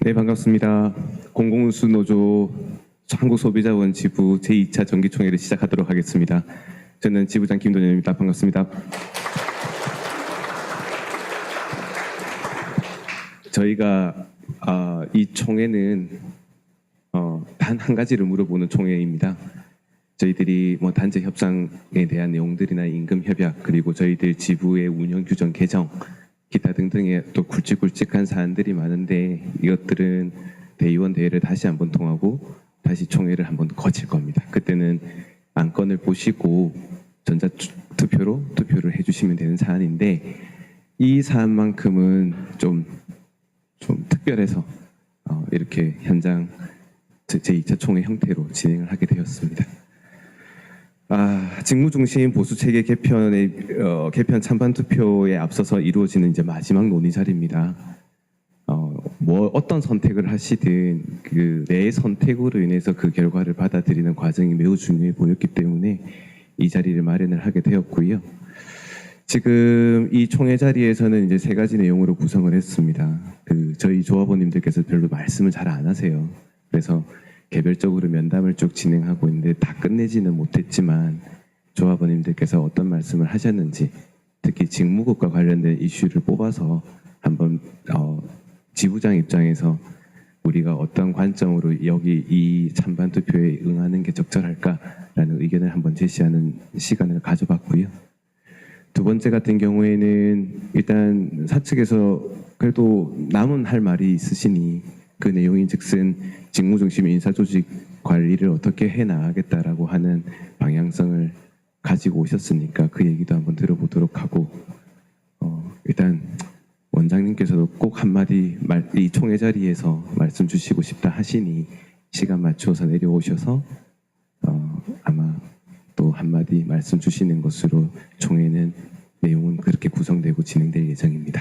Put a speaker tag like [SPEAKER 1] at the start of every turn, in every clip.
[SPEAKER 1] 네, 반갑습니다. 공공운수노조 한국소비자원 지부 제2차 정기총회를 시작하도록 하겠습니다. 저는 지부장 김동현입니다. 반갑습니다. 저희가 이 총회는 단 한 가지를 물어보는 총회입니다. 저희들이 단체 협상에 대한 내용들이나 임금 협약, 그리고 저희들 지부의 운영 규정 개정, 기타 등등의 또 굵직굵직한 사안들이 많은데, 이것들은 대의원 대회를 다시 한번 통하고 다시 총회를 한번 거칠 겁니다. 그때는 안건을 보시고 전자투표로 투표를 해주시면 되는 사안인데, 이 사안만큼은 좀 특별해서 이렇게 현장 제2차 총회 형태로 진행을 하게 되었습니다. 직무중심 보수체계 개편 찬반 투표에 앞서서 이루어지는 이제 마지막 논의 자리입니다. 어떤 선택을 하시든 내 선택으로 인해서 그 결과를 받아들이는 과정이 매우 중요해 보였기 때문에 이 자리를 마련을 하게 되었고요. 지금 이 총회 자리에서는 이제 세 가지 내용으로 구성을 했습니다. 저희 조합원님들께서 별로 말씀을 잘 안 하세요. 그래서 개별적으로 면담을 쭉 진행하고 있는데 다 끝내지는 못했지만, 조합원님들께서 어떤 말씀을 하셨는지, 특히 직무급과 관련된 이슈를 뽑아서 한번 지부장 입장에서 우리가 어떤 관점으로 여기 이 찬반 투표에 응하는 게 적절할까라는 의견을 한번 제시하는 시간을 가져봤고요. 두 번째 같은 경우에는 일단 사측에서 그래도 남은 할 말이 있으시니 그 내용인즉슨 직무중심 인사조직 관리를 어떻게 해나가겠다라고 하는 방향성을 가지고 오셨으니까 그 얘기도 한번 들어보도록 하고, 일단 원장님께서도 꼭 한마디 이 총회 자리에서 말씀 주시고 싶다 하시니 시간 맞추어서 내려오셔서 아마 또 한마디 말씀 주시는 것으로 총회는 내용은 그렇게 구성되고 진행될 예정입니다.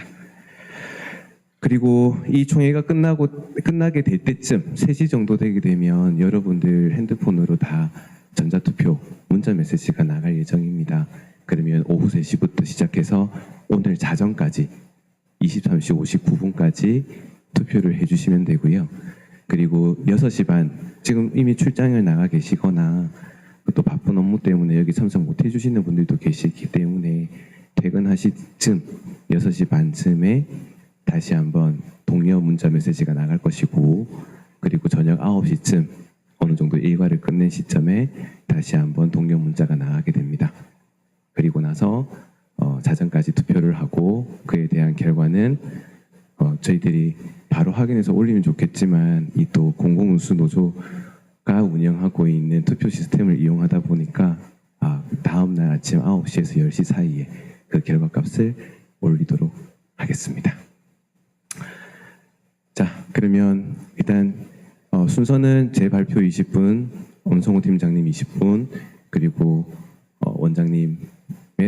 [SPEAKER 1] 그리고 이 총회가 끝나게 될 때쯤 3시 정도 되게 되면 여러분들 핸드폰으로 다 전자투표 문자 메시지가 나갈 예정입니다. 그러면 오후 3시부터 시작해서 오늘 자정까지 23시 59분까지 투표를 해주시면 되고요. 그리고 6시 반, 지금 이미 출장을 나가 계시거나 또 바쁜 업무 때문에 여기 참석 못 해주시는 분들도 계시기 때문에 퇴근하실 쯤 6시 반쯤에 다시 한번 동료 문자 메시지가 나갈 것이고, 그리고 저녁 9시쯤 어느 정도 일과를 끝낸 시점에 다시 한번 동료 문자가 나가게 됩니다. 그리고 나서 자정까지 투표를 하고 그에 대한 결과는 저희들이 바로 확인해서 올리면 좋겠지만, 이 또 공공운수노조가 운영하고 있는 투표 시스템을 이용하다 보니까 다음날 아침 9시에서 10시 사이에 그 결과값을 올리도록 하겠습니다. 자, 그러면 일단 순서는 제 발표 20분, 엄성호 팀장님 20분, 그리고 원장님의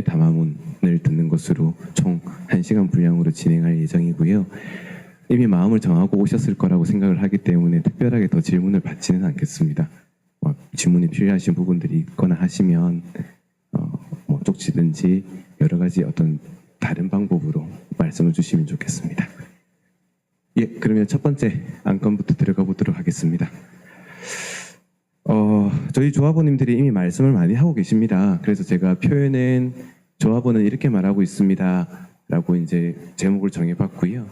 [SPEAKER 1] 담화문을 듣는 것으로 총 1시간 분량으로 진행할 예정이고요. 이미 마음을 정하고 오셨을 거라고 생각을 하기 때문에 특별하게 더 질문을 받지는 않겠습니다. 질문이 필요하신 부분들이 있거나 하시면 쪽지든지 여러 가지 어떤 다른 방법으로 말씀을 주시면 좋겠습니다. 예, 그러면 첫 번째 안건부터 들어가 보도록 하겠습니다. 저희 조합원님들이 이미 말씀을 많이 하고 계십니다. 그래서 제가 표현은 조합원은 이렇게 말하고 있습니다 라고 이제 제목을 정해봤고요.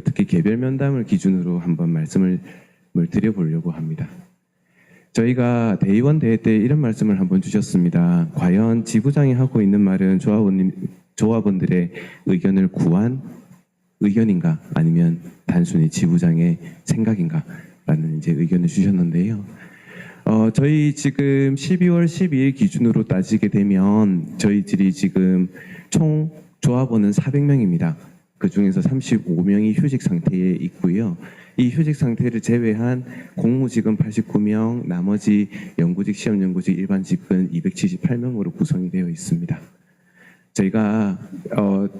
[SPEAKER 1] 특히 개별 면담을 기준으로 한번 말씀을 드려보려고 합니다. 저희가 대의원 대회 때 이런 말씀을 한번 주셨습니다. 과연 지부장이 하고 있는 말은 조합원들의 의견을 구한 의견인가, 아니면 단순히 지부장의 생각인가 라는 이제 의견을 주셨는데요. 저희 지금 12월 12일 기준으로 따지게 되면 저희들이 지금 총 조합원은 400명입니다. 그 중에서 35명이 휴직 상태에 있고요. 이 휴직 상태를 제외한 공무직은 89명, 나머지 연구직, 시험연구직, 일반직은 278명으로 구성이 되어 있습니다. 저희가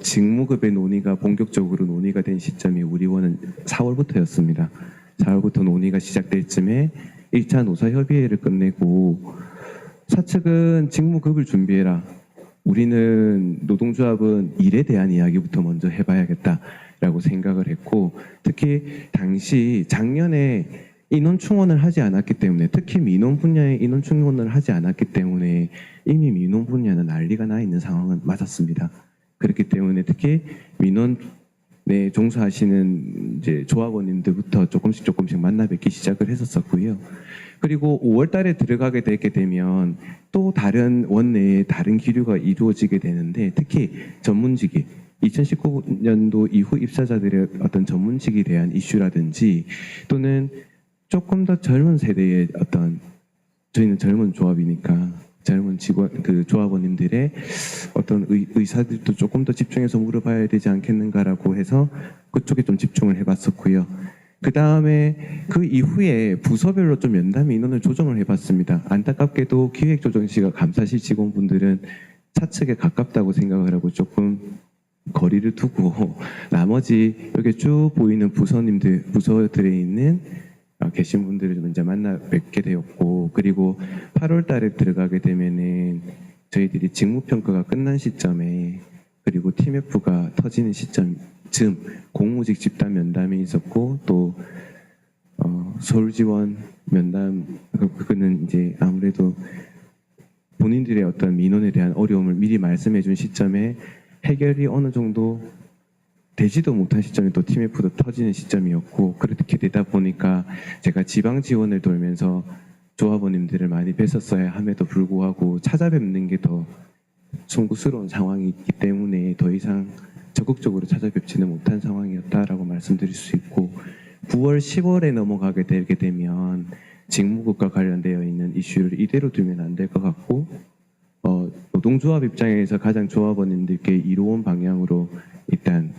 [SPEAKER 1] 직무급의 논의가 본격적으로 논의가 된 시점이 우리원은 4월부터였습니다. 4월부터 논의가 시작될 쯤에 1차 노사협의회를 끝내고 사측은 직무급을 준비해라, 우리는 노동조합은 일에 대한 이야기부터 먼저 해봐야겠다, 라고 생각을 했고, 특히 당시 작년에 인원 충원을 하지 않았기 때문에, 특히 민원 분야에 인원 충원을 하지 않았기 때문에 이미 민원 분야는 난리가 나 있는 상황은 맞았습니다. 그렇기 때문에 특히 민원에 종사하시는 이제 조합원님들부터 조금씩 만나 뵙기 시작을 했었고요. 그리고 5월 달에 들어가게 되게 되면 또 다른 원내에 다른 기류가 이루어지게 되는데, 특히 전문직이 2019년도 이후 입사자들의 어떤 전문직에 대한 이슈라든지, 또는 조금 더 젊은 세대의 어떤, 저희는 젊은 조합이니까 젊은 직원, 그 조합원님들의 어떤 의사들도 조금 더 집중해서 물어봐야 되지 않겠는가라고 해서 그쪽에 좀 집중을 해봤었고요. 그 다음에 그 이후에 부서별로 좀 면담 인원을 조정을 해봤습니다. 안타깝게도 기획조정실과 감사실 직원분들은 차측에 가깝다고 생각을 하고 조금 거리를 두고 나머지 여기 쭉 보이는 부서들에 있는 계신 분들을 좀 이제 만나 뵙게 되었고, 그리고 8월 달에 들어가게 되면은 저희들이 직무평가가 끝난 시점에, 그리고 TMF가 터지는 시점쯤 공무직 집단 면담이 있었고, 또 서울지원 면담, 그거는 이제 아무래도 본인들의 어떤 민원에 대한 어려움을 미리 말씀해 준 시점에 해결이 어느 정도 되지도 못한 시점에 또 TMF도 터지는 시점이었고, 그렇게 되다 보니까 제가 지방 지원을 돌면서 조합원님들을 많이 뵀었어야 함에도 불구하고 찾아뵙는 게 더 송구스러운 상황이 있기 때문에 더 이상 적극적으로 찾아뵙지는 못한 상황이었다라고 말씀드릴 수 있고, 9월, 10월에 넘어가게 되게 되면 직무급과 관련되어 있는 이슈를 이대로 두면 안 될 것 같고, 노동조합 입장에서 가장 조합원님들께 이로운 방향으로 일단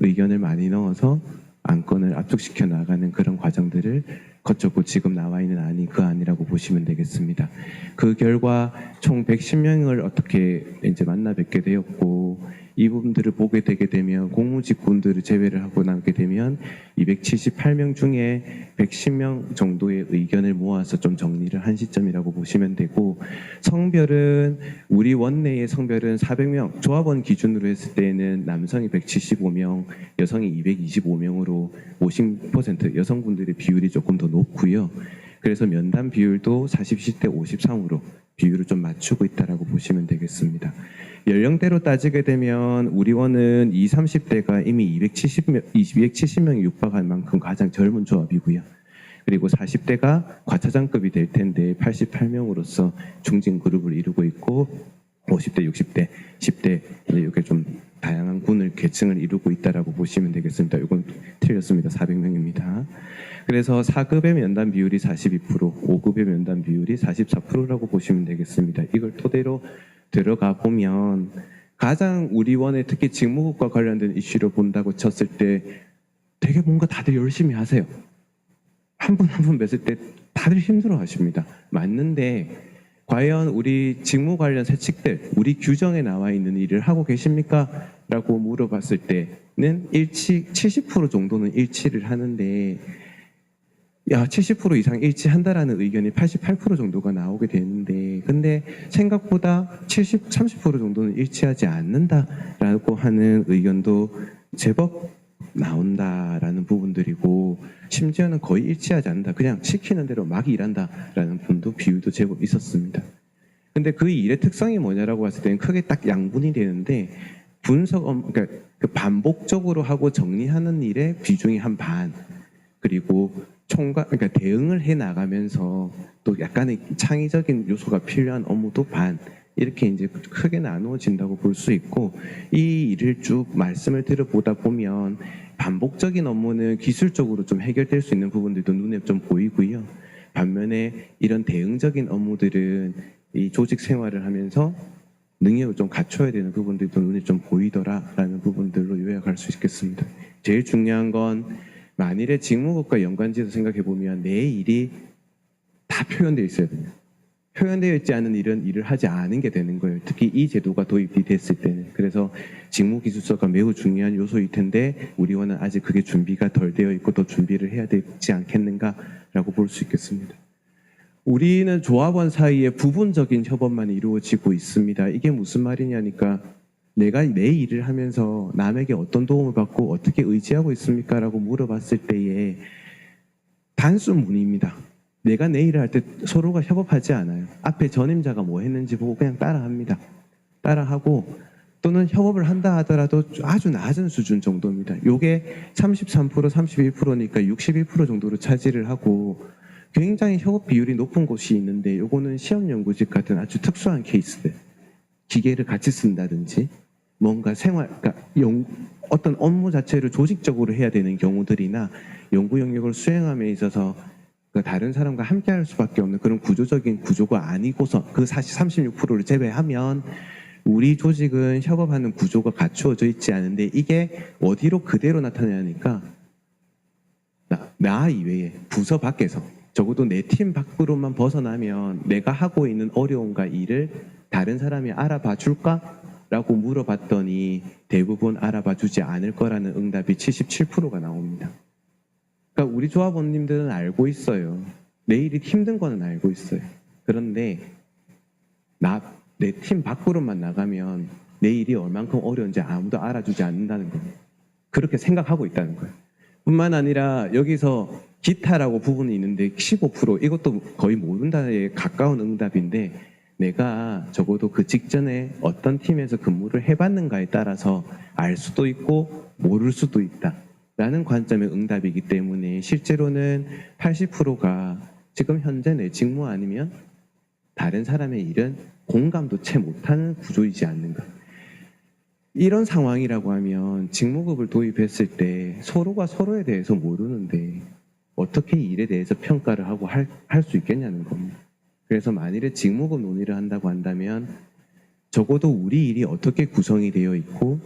[SPEAKER 1] 의견을 많이 넣어서 안건을 압축시켜 나가는 그런 과정들을 거쳤고, 지금 나와 있는 안이 그 안이라고 보시면 되겠습니다. 그 결과 총 110명을 어떻게 이제 만나 뵙게 되었고, 이분들을 보게 되게 되면 공무직 분들을 제외를 하고 나게 되면 278명 중에 110명 정도의 의견을 모아서 좀 정리를 한 시점이라고 보시면 되고, 성별은 우리 원내의 성별은 400명, 조합원 기준으로 했을 때는 남성이 175명, 여성이 225명으로 50% 여성분들의 비율이 조금 더 높고요. 그래서 면담 비율도 40, 10대 53으로 비율을 좀 맞추고 있다라고 보시면 되겠습니다. 연령대로 따지게 되면 우리 원은 20, 30대가 이미 270명이 육박할 만큼 가장 젊은 조합이고요. 그리고 40대가 과차장급이 될 텐데 88명으로서 중진 그룹을 이루고 있고, 50대, 60대, 10대 이렇게 좀 다양한 군을 계층을 이루고 있다라고 보시면 되겠습니다. 이건 틀렸습니다. 400명입니다. 그래서 4급의 면담 비율이 42%, 5급의 면담 비율이 44%라고 보시면 되겠습니다. 이걸 토대로 들어가 보면 가장 우리 원의 특히 직무급과 관련된 이슈를 본다고 쳤을 때 되게 뭔가 다들 열심히 하세요. 한 분 한 분 뵀을 때 다들 힘들어 하십니다. 맞는데 과연 우리 직무 관련 세칙들, 우리 규정에 나와 있는 일을 하고 계십니까? 라고 물어봤을 때는 70% 정도는 일치를 하는데, 70% 이상 일치한다라는 의견이 88% 정도가 나오게 되는데, 근데 생각보다 30% 정도는 일치하지 않는다라고 하는 의견도 제법 나온다라는 부분들이고, 심지어는 거의 일치하지 않는다, 그냥 시키는 대로 막 일한다라는 분도 비율도 제법 있었습니다. 근데 그 일의 특성이 뭐냐라고 봤을 때는 크게 딱 양분이 되는데, 그러니까 그 반복적으로 하고 정리하는 일의 비중이 한 반, 그리고 그러니까 대응을 해 나가면서 또 약간의 창의적인 요소가 필요한 업무도 반, 이렇게 이제 크게 나누어진다고 볼 수 있고, 이 일을 쭉 말씀을 들어보다 보면 반복적인 업무는 기술적으로 좀 해결될 수 있는 부분들도 눈에 좀 보이고요. 반면에 이런 대응적인 업무들은 이 조직 생활을 하면서 능력을 좀 갖춰야 되는 부분들도 눈에 좀 보이더라라는 부분들로 요약할 수 있겠습니다. 제일 중요한 건 만일에 직무급과 연관지어서 생각해 보면 내 일이 다 표현되어 있어야 됩니다. 표현되어 있지 않은 일은 일을 하지 않은 게 되는 거예요. 특히 이 제도가 도입이 됐을 때는. 그래서 직무기술서가 매우 중요한 요소일 텐데 우리 원은 아직 그게 준비가 덜 되어 있고 더 준비를 해야 되지 않겠는가라고 볼 수 있겠습니다. 우리는 조합원 사이에 부분적인 협업만 이루어지고 있습니다. 이게 무슨 말이냐니까 내가 내 일을 하면서 남에게 어떤 도움을 받고 어떻게 의지하고 있습니까? 라고 물어봤을 때에 단순문입니다. 내가 내 일을 할 때 서로가 협업하지 않아요. 앞에 전임자가 뭐 했는지 보고 그냥 따라합니다. 따라하고 또는 협업을 한다 하더라도 아주 낮은 수준 정도입니다. 요게 33%, 31%니까 61% 정도로 차지를 하고 굉장히 협업 비율이 높은 곳이 있는데 요거는 시험연구직 같은 아주 특수한 케이스들. 기계를 같이 쓴다든지 뭔가 그러니까 어떤 업무 자체를 조직적으로 해야 되는 경우들이나 연구 영역을 수행함에 있어서 다른 사람과 함께 할 수밖에 없는 그런 구조적인 구조가 아니고서 그 사실 36%를 제외하면 우리 조직은 협업하는 구조가 갖추어져 있지 않은데 이게 어디로 그대로 나타나니까 나 이외에 부서 밖에서 적어도 내 팀 밖으로만 벗어나면 내가 하고 있는 어려움과 일을 다른 사람이 알아봐 줄까? 라고 물어봤더니 대부분 알아봐 주지 않을 거라는 응답이 77%가 나옵니다. 그러니까 우리 조합원님들은 알고 있어요. 내 일이 힘든 거는 알고 있어요. 그런데 내 팀 밖으로만 나가면 내 일이 얼만큼 어려운지 아무도 알아주지 않는다는 거예요. 그렇게 생각하고 있다는 거예요. 뿐만 아니라 여기서 기타라고 부분이 있는데 15% 이것도 거의 모른다에 가까운 응답인데 내가 적어도 그 직전에 어떤 팀에서 근무를 해봤는가에 따라서 알 수도 있고 모를 수도 있다. 라는 관점의 응답이기 때문에 실제로는 80%가 지금 현재 내 직무 아니면 다른 사람의 일은 공감도 채 못하는 구조이지 않는가. 이런 상황이라고 하면 직무급을 도입했을 때 서로가 서로에 대해서 모르는데 어떻게 일에 대해서 평가를 하고 할 수 있겠냐는 겁니다. 그래서 만일에 직무급 논의를 한다고 한다면 적어도 우리 일이 어떻게 구성이 되어 있고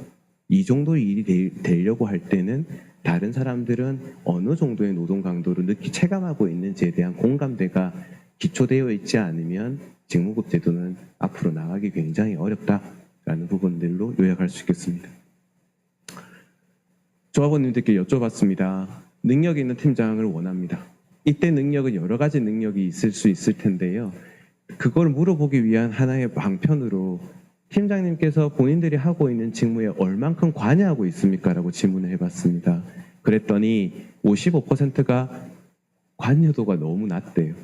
[SPEAKER 1] 이 정도 일이 되려고 할 때는 다른 사람들은 어느 정도의 노동 강도를 체감하고 있는지에 대한 공감대가 기초되어 있지 않으면 직무급 제도는 앞으로 나가기 굉장히 어렵다라는 부분들로 요약할 수 있겠습니다. 조합원님들께 여쭤봤습니다. 능력 있는 팀장을 원합니다. 이때 능력은 여러 가지 능력이 있을 수 있을 텐데요. 그걸 물어보기 위한 하나의 방편으로 팀장님께서 본인들이 하고 있는 직무에 얼만큼 관여하고 있습니까? 라고 질문을 해봤습니다. 그랬더니 55%가 관여도가 너무 낮대요.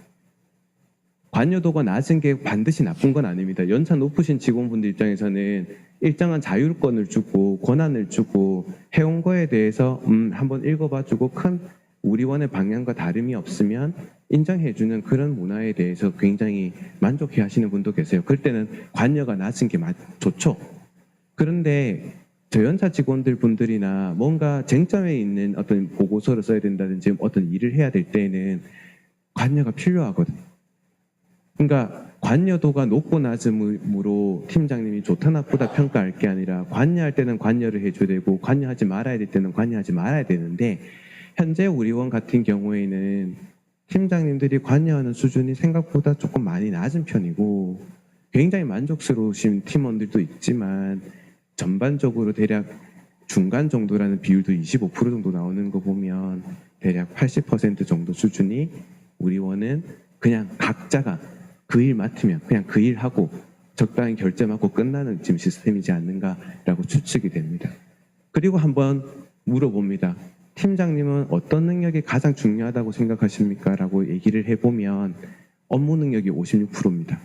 [SPEAKER 1] 관여도가 낮은 게 반드시 나쁜 건 아닙니다. 연차 높으신 직원분들 입장에서는 일정한 자율권을 주고 권한을 주고 해온 거에 대해서 한번 읽어봐주고 큰 우리원의 방향과 다름이 없으면 인정해주는 그런 문화에 대해서 굉장히 만족해 하시는 분도 계세요. 그럴 때는 관여가 낮은 게 좋죠. 그런데 저연차 직원들 분들이나 뭔가 쟁점에 있는 어떤 보고서를 써야 된다든지 어떤 일을 해야 될 때에는 관여가 필요하거든요. 그러니까 관여도가 높고 낮음으로 팀장님이 좋다 나쁘다 평가할 게 아니라 관여할 때는 관여를 해줘야 되고 관여하지 말아야 될 때는 관여하지 말아야 되는데 현재 우리원 같은 경우에는 팀장님들이 관여하는 수준이 생각보다 조금 많이 낮은 편이고 굉장히 만족스러우신 팀원들도 있지만 전반적으로 대략 중간 정도라는 비율도 25% 정도 나오는 거 보면 대략 80% 정도 수준이 우리원은 그냥 각자가 그 일 맡으면 그냥 그 일 하고 적당히 결제 받고 끝나는 지금 시스템이지 않는가라고 추측이 됩니다. 그리고 한번 물어봅니다. 팀장님은 어떤 능력이 가장 중요하다고 생각하십니까? 라고 얘기를 해보면 업무 능력이 56%입니다.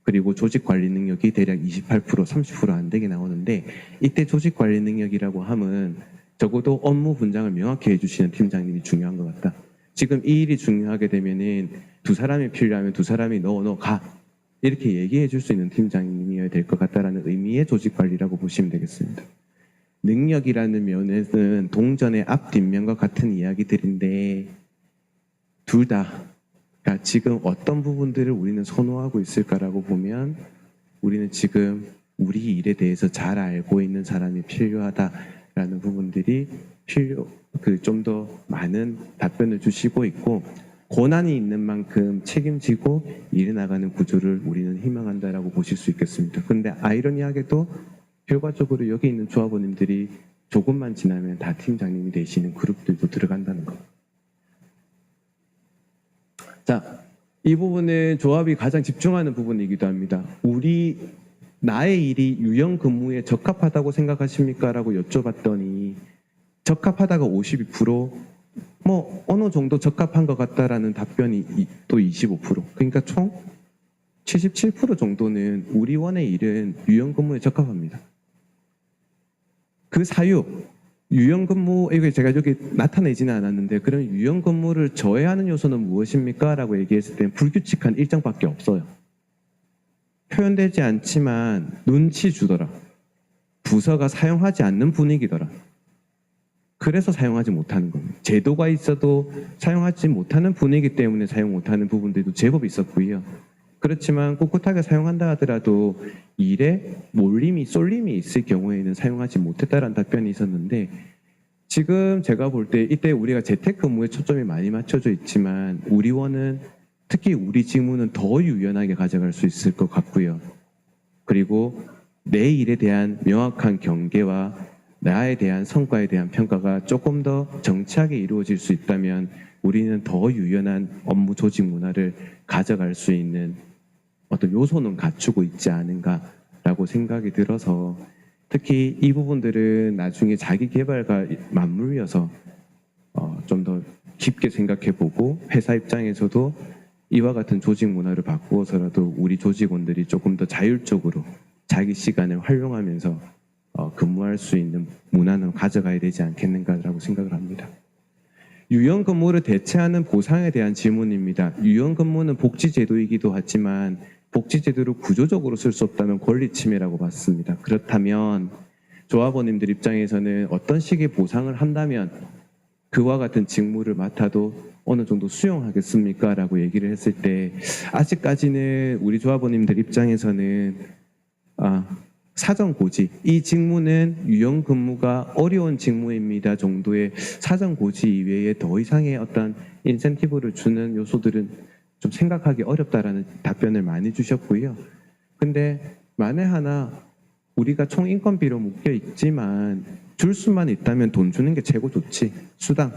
[SPEAKER 1] 그리고 조직 관리 능력이 대략 28%, 30%안 되게 나오는데 이때 조직 관리 능력이라고 하면 적어도 업무 분장을 명확히 해주시는 팀장님이 중요한 것 같다. 지금 이 일이 중요하게 되면은 두 사람이 필요하면 두 사람이 너 가. 이렇게 얘기해 줄 수 있는 팀장님이어야 될 것 같다라는 의미의 조직 관리라고 보시면 되겠습니다. 능력이라는 면에서는 동전의 앞 뒷면과 같은 이야기들인데 둘 다 그러니까 지금 어떤 부분들을 우리는 선호하고 있을까라고 보면 우리는 지금 우리 일에 대해서 잘 알고 있는 사람이 필요하다라는 부분들이 좀 더 많은 답변을 주시고 있고 권한이 있는 만큼 책임지고 일해 나가는 구조를 우리는 희망한다라고 보실 수 있겠습니다. 그런데 아이러니하게도 결과적으로 여기 있는 조합원님들이 조금만 지나면 다 팀장님이 되시는 그룹들도 들어간다는 거. 자, 이 부분은 조합이 가장 집중하는 부분이기도 합니다. 우리는 나의 일이 유연 근무에 적합하다고 생각하십니까? 라고 여쭤봤더니 적합하다가 52%, 뭐 어느 정도 적합한 것 같다라는 답변이 또 25%. 그러니까 총 77% 정도는 우리 원의 일은 유연 근무에 적합합니다. 그 사유, 유연 근무, 이거 제가 여기 나타내지는 않았는데, 그런 유연 근무를 저해하는 요소는 무엇입니까? 라고 얘기했을 때 불규칙한 일정밖에 없어요. 표현되지 않지만 눈치 주더라. 부서가 사용하지 않는 분위기더라. 그래서 사용하지 못하는 겁니다. 제도가 있어도 사용하지 못하는 분위기 때문에 사용 못하는 부분들도 제법 있었고요. 그렇지만 꿋꿋하게 사용한다 하더라도 일에 몰림이 쏠림이 있을 경우에는 사용하지 못했다라는 답변이 있었는데, 지금 제가 볼 때 이때 우리가 재택근무에 초점이 많이 맞춰져 있지만 우리 원은 특히 우리 직무는 더 유연하게 가져갈 수 있을 것 같고요. 그리고 내 일에 대한 명확한 경계와 나에 대한 성과에 대한 평가가 조금 더 정치하게 이루어질 수 있다면 우리는 더 유연한 업무 조직 문화를 가져갈 수 있는 어떤 요소는 갖추고 있지 않은가라고 생각이 들어서, 특히 이 부분들은 나중에 자기 개발과 맞물려서 좀 더 깊게 생각해보고 회사 입장에서도 이와 같은 조직 문화를 바꾸어서라도 우리 조직원들이 조금 더 자율적으로 자기 시간을 활용하면서 근무할 수 있는 문화는 가져가야 되지 않겠는가라고 생각을 합니다. 유연 근무를 대체하는 보상에 대한 질문입니다. 유연 근무는 복지 제도이기도 하지만 복지 제도를 구조적으로 쓸 수 없다면 권리 침해라고 봤습니다. 그렇다면 조합원님들 입장에서는 어떤 식의 보상을 한다면 그와 같은 직무를 맡아도 어느 정도 수용하겠습니까? 라고 얘기를 했을 때 아직까지는 우리 조합원님들 입장에서는 사전 고지, 이 직무는 유연 근무가 어려운 직무입니다 정도의 사전 고지 이외에 더 이상의 어떤 인센티브를 주는 요소들은 좀 생각하기 어렵다라는 답변을 많이 주셨고요. 근데 만에 하나 우리가 총인건비로 묶여 있지만 줄 수만 있다면 돈 주는 게 최고 좋지. 수당.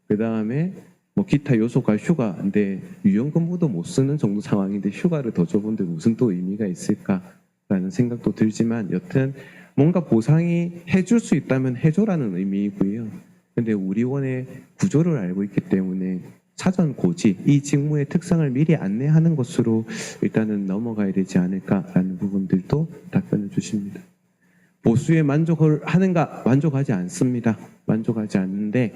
[SPEAKER 1] 그 다음에 뭐 기타 요소가 휴가인데 유연 근무도 못 쓰는 정도 상황인데 휴가를 더 줘본데 무슨 또 의미가 있을까라는 생각도 들지만, 여튼 뭔가 보상이 해줄 수 있다면 해줘라는 의미이고요. 근데 우리 원의 구조를 알고 있기 때문에 사전 고지, 이 직무의 특성을 미리 안내하는 것으로 일단은 넘어가야 되지 않을까라는 부분들도 답변을 주십니다. 보수에 만족을 하는가? 만족하지 않습니다. 만족하지 않는데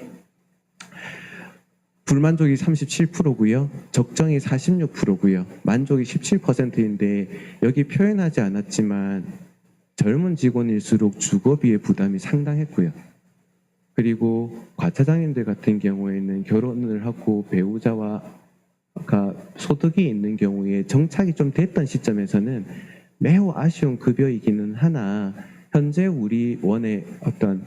[SPEAKER 1] 불만족이 37%고요. 적정이 46%고요. 만족이 17%인데 여기 표현하지 않았지만 젊은 직원일수록 주거비의 부담이 상당했고요. 그리고 과차장님들 같은 경우에는 결혼을 하고 배우자와 소득이 있는 경우에 정착이 좀 됐던 시점에서는 매우 아쉬운 급여이기는 하나, 현재 우리 원의 어떤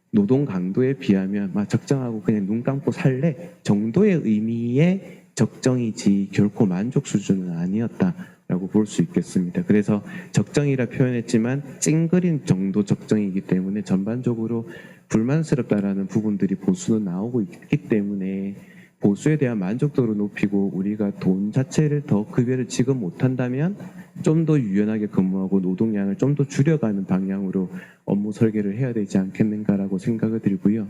[SPEAKER 1] 노동 강도에 비하면 적정하고 그냥 눈 감고 살래 정도의 의미의 적정이지 결코 만족 수준은 아니었다라고 볼 수 있겠습니다. 그래서 적정이라 표현했지만 찡그린 정도 적정이기 때문에 전반적으로 불만스럽다라는 부분들이 보수는 나오고 있기 때문에 보수에 대한 만족도를 높이고 우리가 돈 자체를 더 급여를 지급 못한다면 좀 더 유연하게 근무하고 노동량을 좀 더 줄여가는 방향으로 업무 설계를 해야 되지 않겠는가라고 생각을 들고요.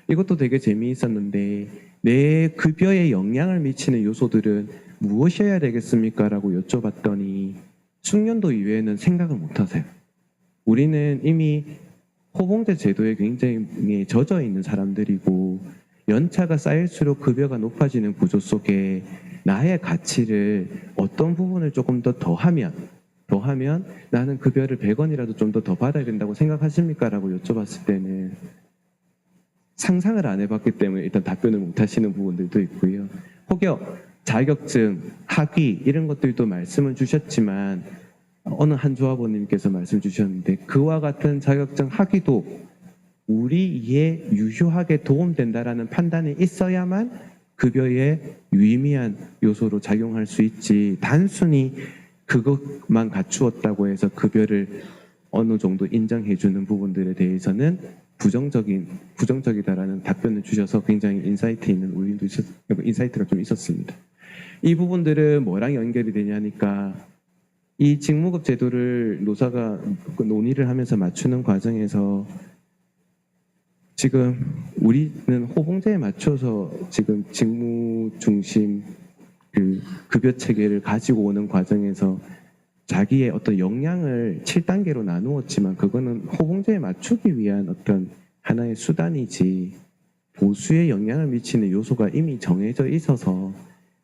[SPEAKER 1] 이것도 되게 재미있었는데 내 급여에 영향을 미치는 요소들은 무엇이어야 되겠습니까? 라고 여쭤봤더니 숙련도 이외에는 생각을 못하세요. 우리는 이미 호봉제 제도에 굉장히 젖어 있는 사람들이고 연차가 쌓일수록 급여가 높아지는 구조 속에 나의 가치를 어떤 부분을 조금 더 더하면 나는 급여를 100원이라도 좀 더 받아야 된다고 생각하십니까? 라고 여쭤봤을 때는 상상을 안 해봤기 때문에 일단 답변을 못 하시는 부분들도 있고요. 혹여 자격증, 학위 이런 것들도 말씀을 주셨지만 어느 한 조합원님께서 말씀 주셨는데 그와 같은 자격증, 학위도 우리에 유효하게 도움된다라는 판단이 있어야만 급여에 유의미한 요소로 작용할 수 있지, 단순히 그것만 갖추었다고 해서 급여를 어느 정도 인정해주는 부분들에 대해서는 부정적이다라는 답변을 주셔서 굉장히 인사이트가 좀 있었습니다. 이 부분들은 뭐랑 연결이 되냐니까 이 직무급 제도를 노사가 논의를 하면서 맞추는 과정에서 지금 우리는 호봉제에 맞춰서 지금 직무 중심 그 급여 체계를 가지고 오는 과정에서 자기의 어떤 역량을 7단계로 나누었지만 그거는 호봉제에 맞추기 위한 어떤 하나의 수단이지 보수에 영향을 미치는 요소가 이미 정해져 있어서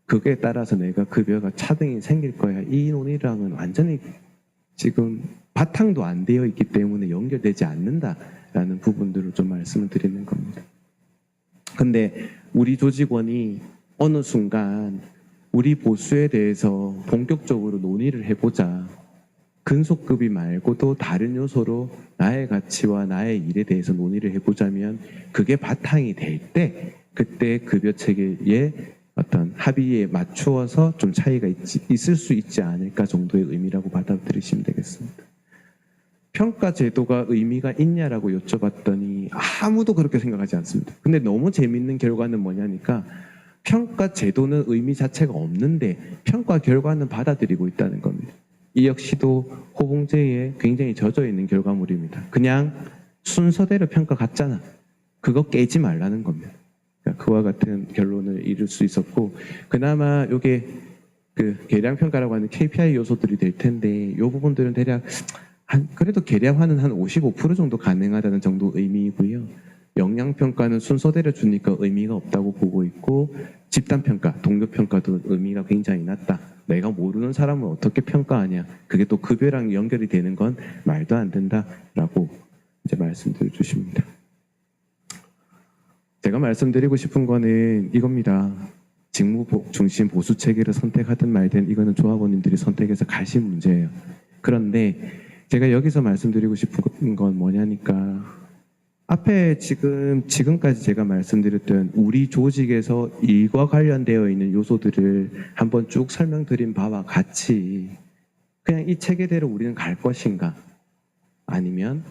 [SPEAKER 1] 그게 따라서 내가 급여가 차등이 생길 거야. 이 논의랑은 완전히 지금 바탕도 안 되어 있기 때문에 연결되지 않는다라는 부분들을 좀 말씀을 드리는 겁니다. 근데 우리 조직원이 어느 순간 우리 보수에 대해서 본격적으로 논의를 해보자. 근속급이 말고도 다른 요소로 나의 가치와 나의 일에 대해서 논의를 해보자면 그게 바탕이 될 때 그때 급여 체계에 어떤 합의에 맞추어서 좀 차이가 있을 수 있지 않을까 정도의 의미라고 받아들이시면 되겠습니다. 평가 제도가 의미가 있냐라고 여쭤봤더니 아무도 그렇게 생각하지 않습니다. 근데 너무 재밌는 결과는 뭐냐니까 평가 제도는 의미 자체가 없는데 평가 결과는 받아들이고 있다는 겁니다. 이 역시도 호봉제에 굉장히 젖어 있는 결과물입니다. 그냥 순서대로 평가 같잖아. 그거 깨지 말라는 겁니다. 그러니까 그와 같은 결론을 이룰 수 있었고 그나마 이게 그 계량 평가라고 하는 KPI 요소들이 될 텐데 이 부분들은 대략 그래도 계량화는 한 55% 정도 가능하다는 정도 의미이고요. 역량 평가는 순서대로 주니까 의미가 없다고 보고 있고 집단 평가, 동료 평가도 의미가 굉장히 낮다. 내가 모르는 사람을 어떻게 평가하냐. 그게 또 급여랑 연결이 되는 건 말도 안 된다라고 이제 말씀드려 주십니다. 제가 말씀드리고 싶은 거는 이겁니다. 직무 중심 보수 체계를 선택하든 말든 이거는 조합원님들이 선택해서 가신 문제예요. 그런데 제가 여기서 말씀드리고 싶은 건 뭐냐니까 앞에 지금까지 제가 말씀드렸던 우리 조직에서 일과 관련되어 있는 요소들을 한번 쭉 설명드린 바와 같이 그냥 이 체계대로 우리는 갈 것인가 아니면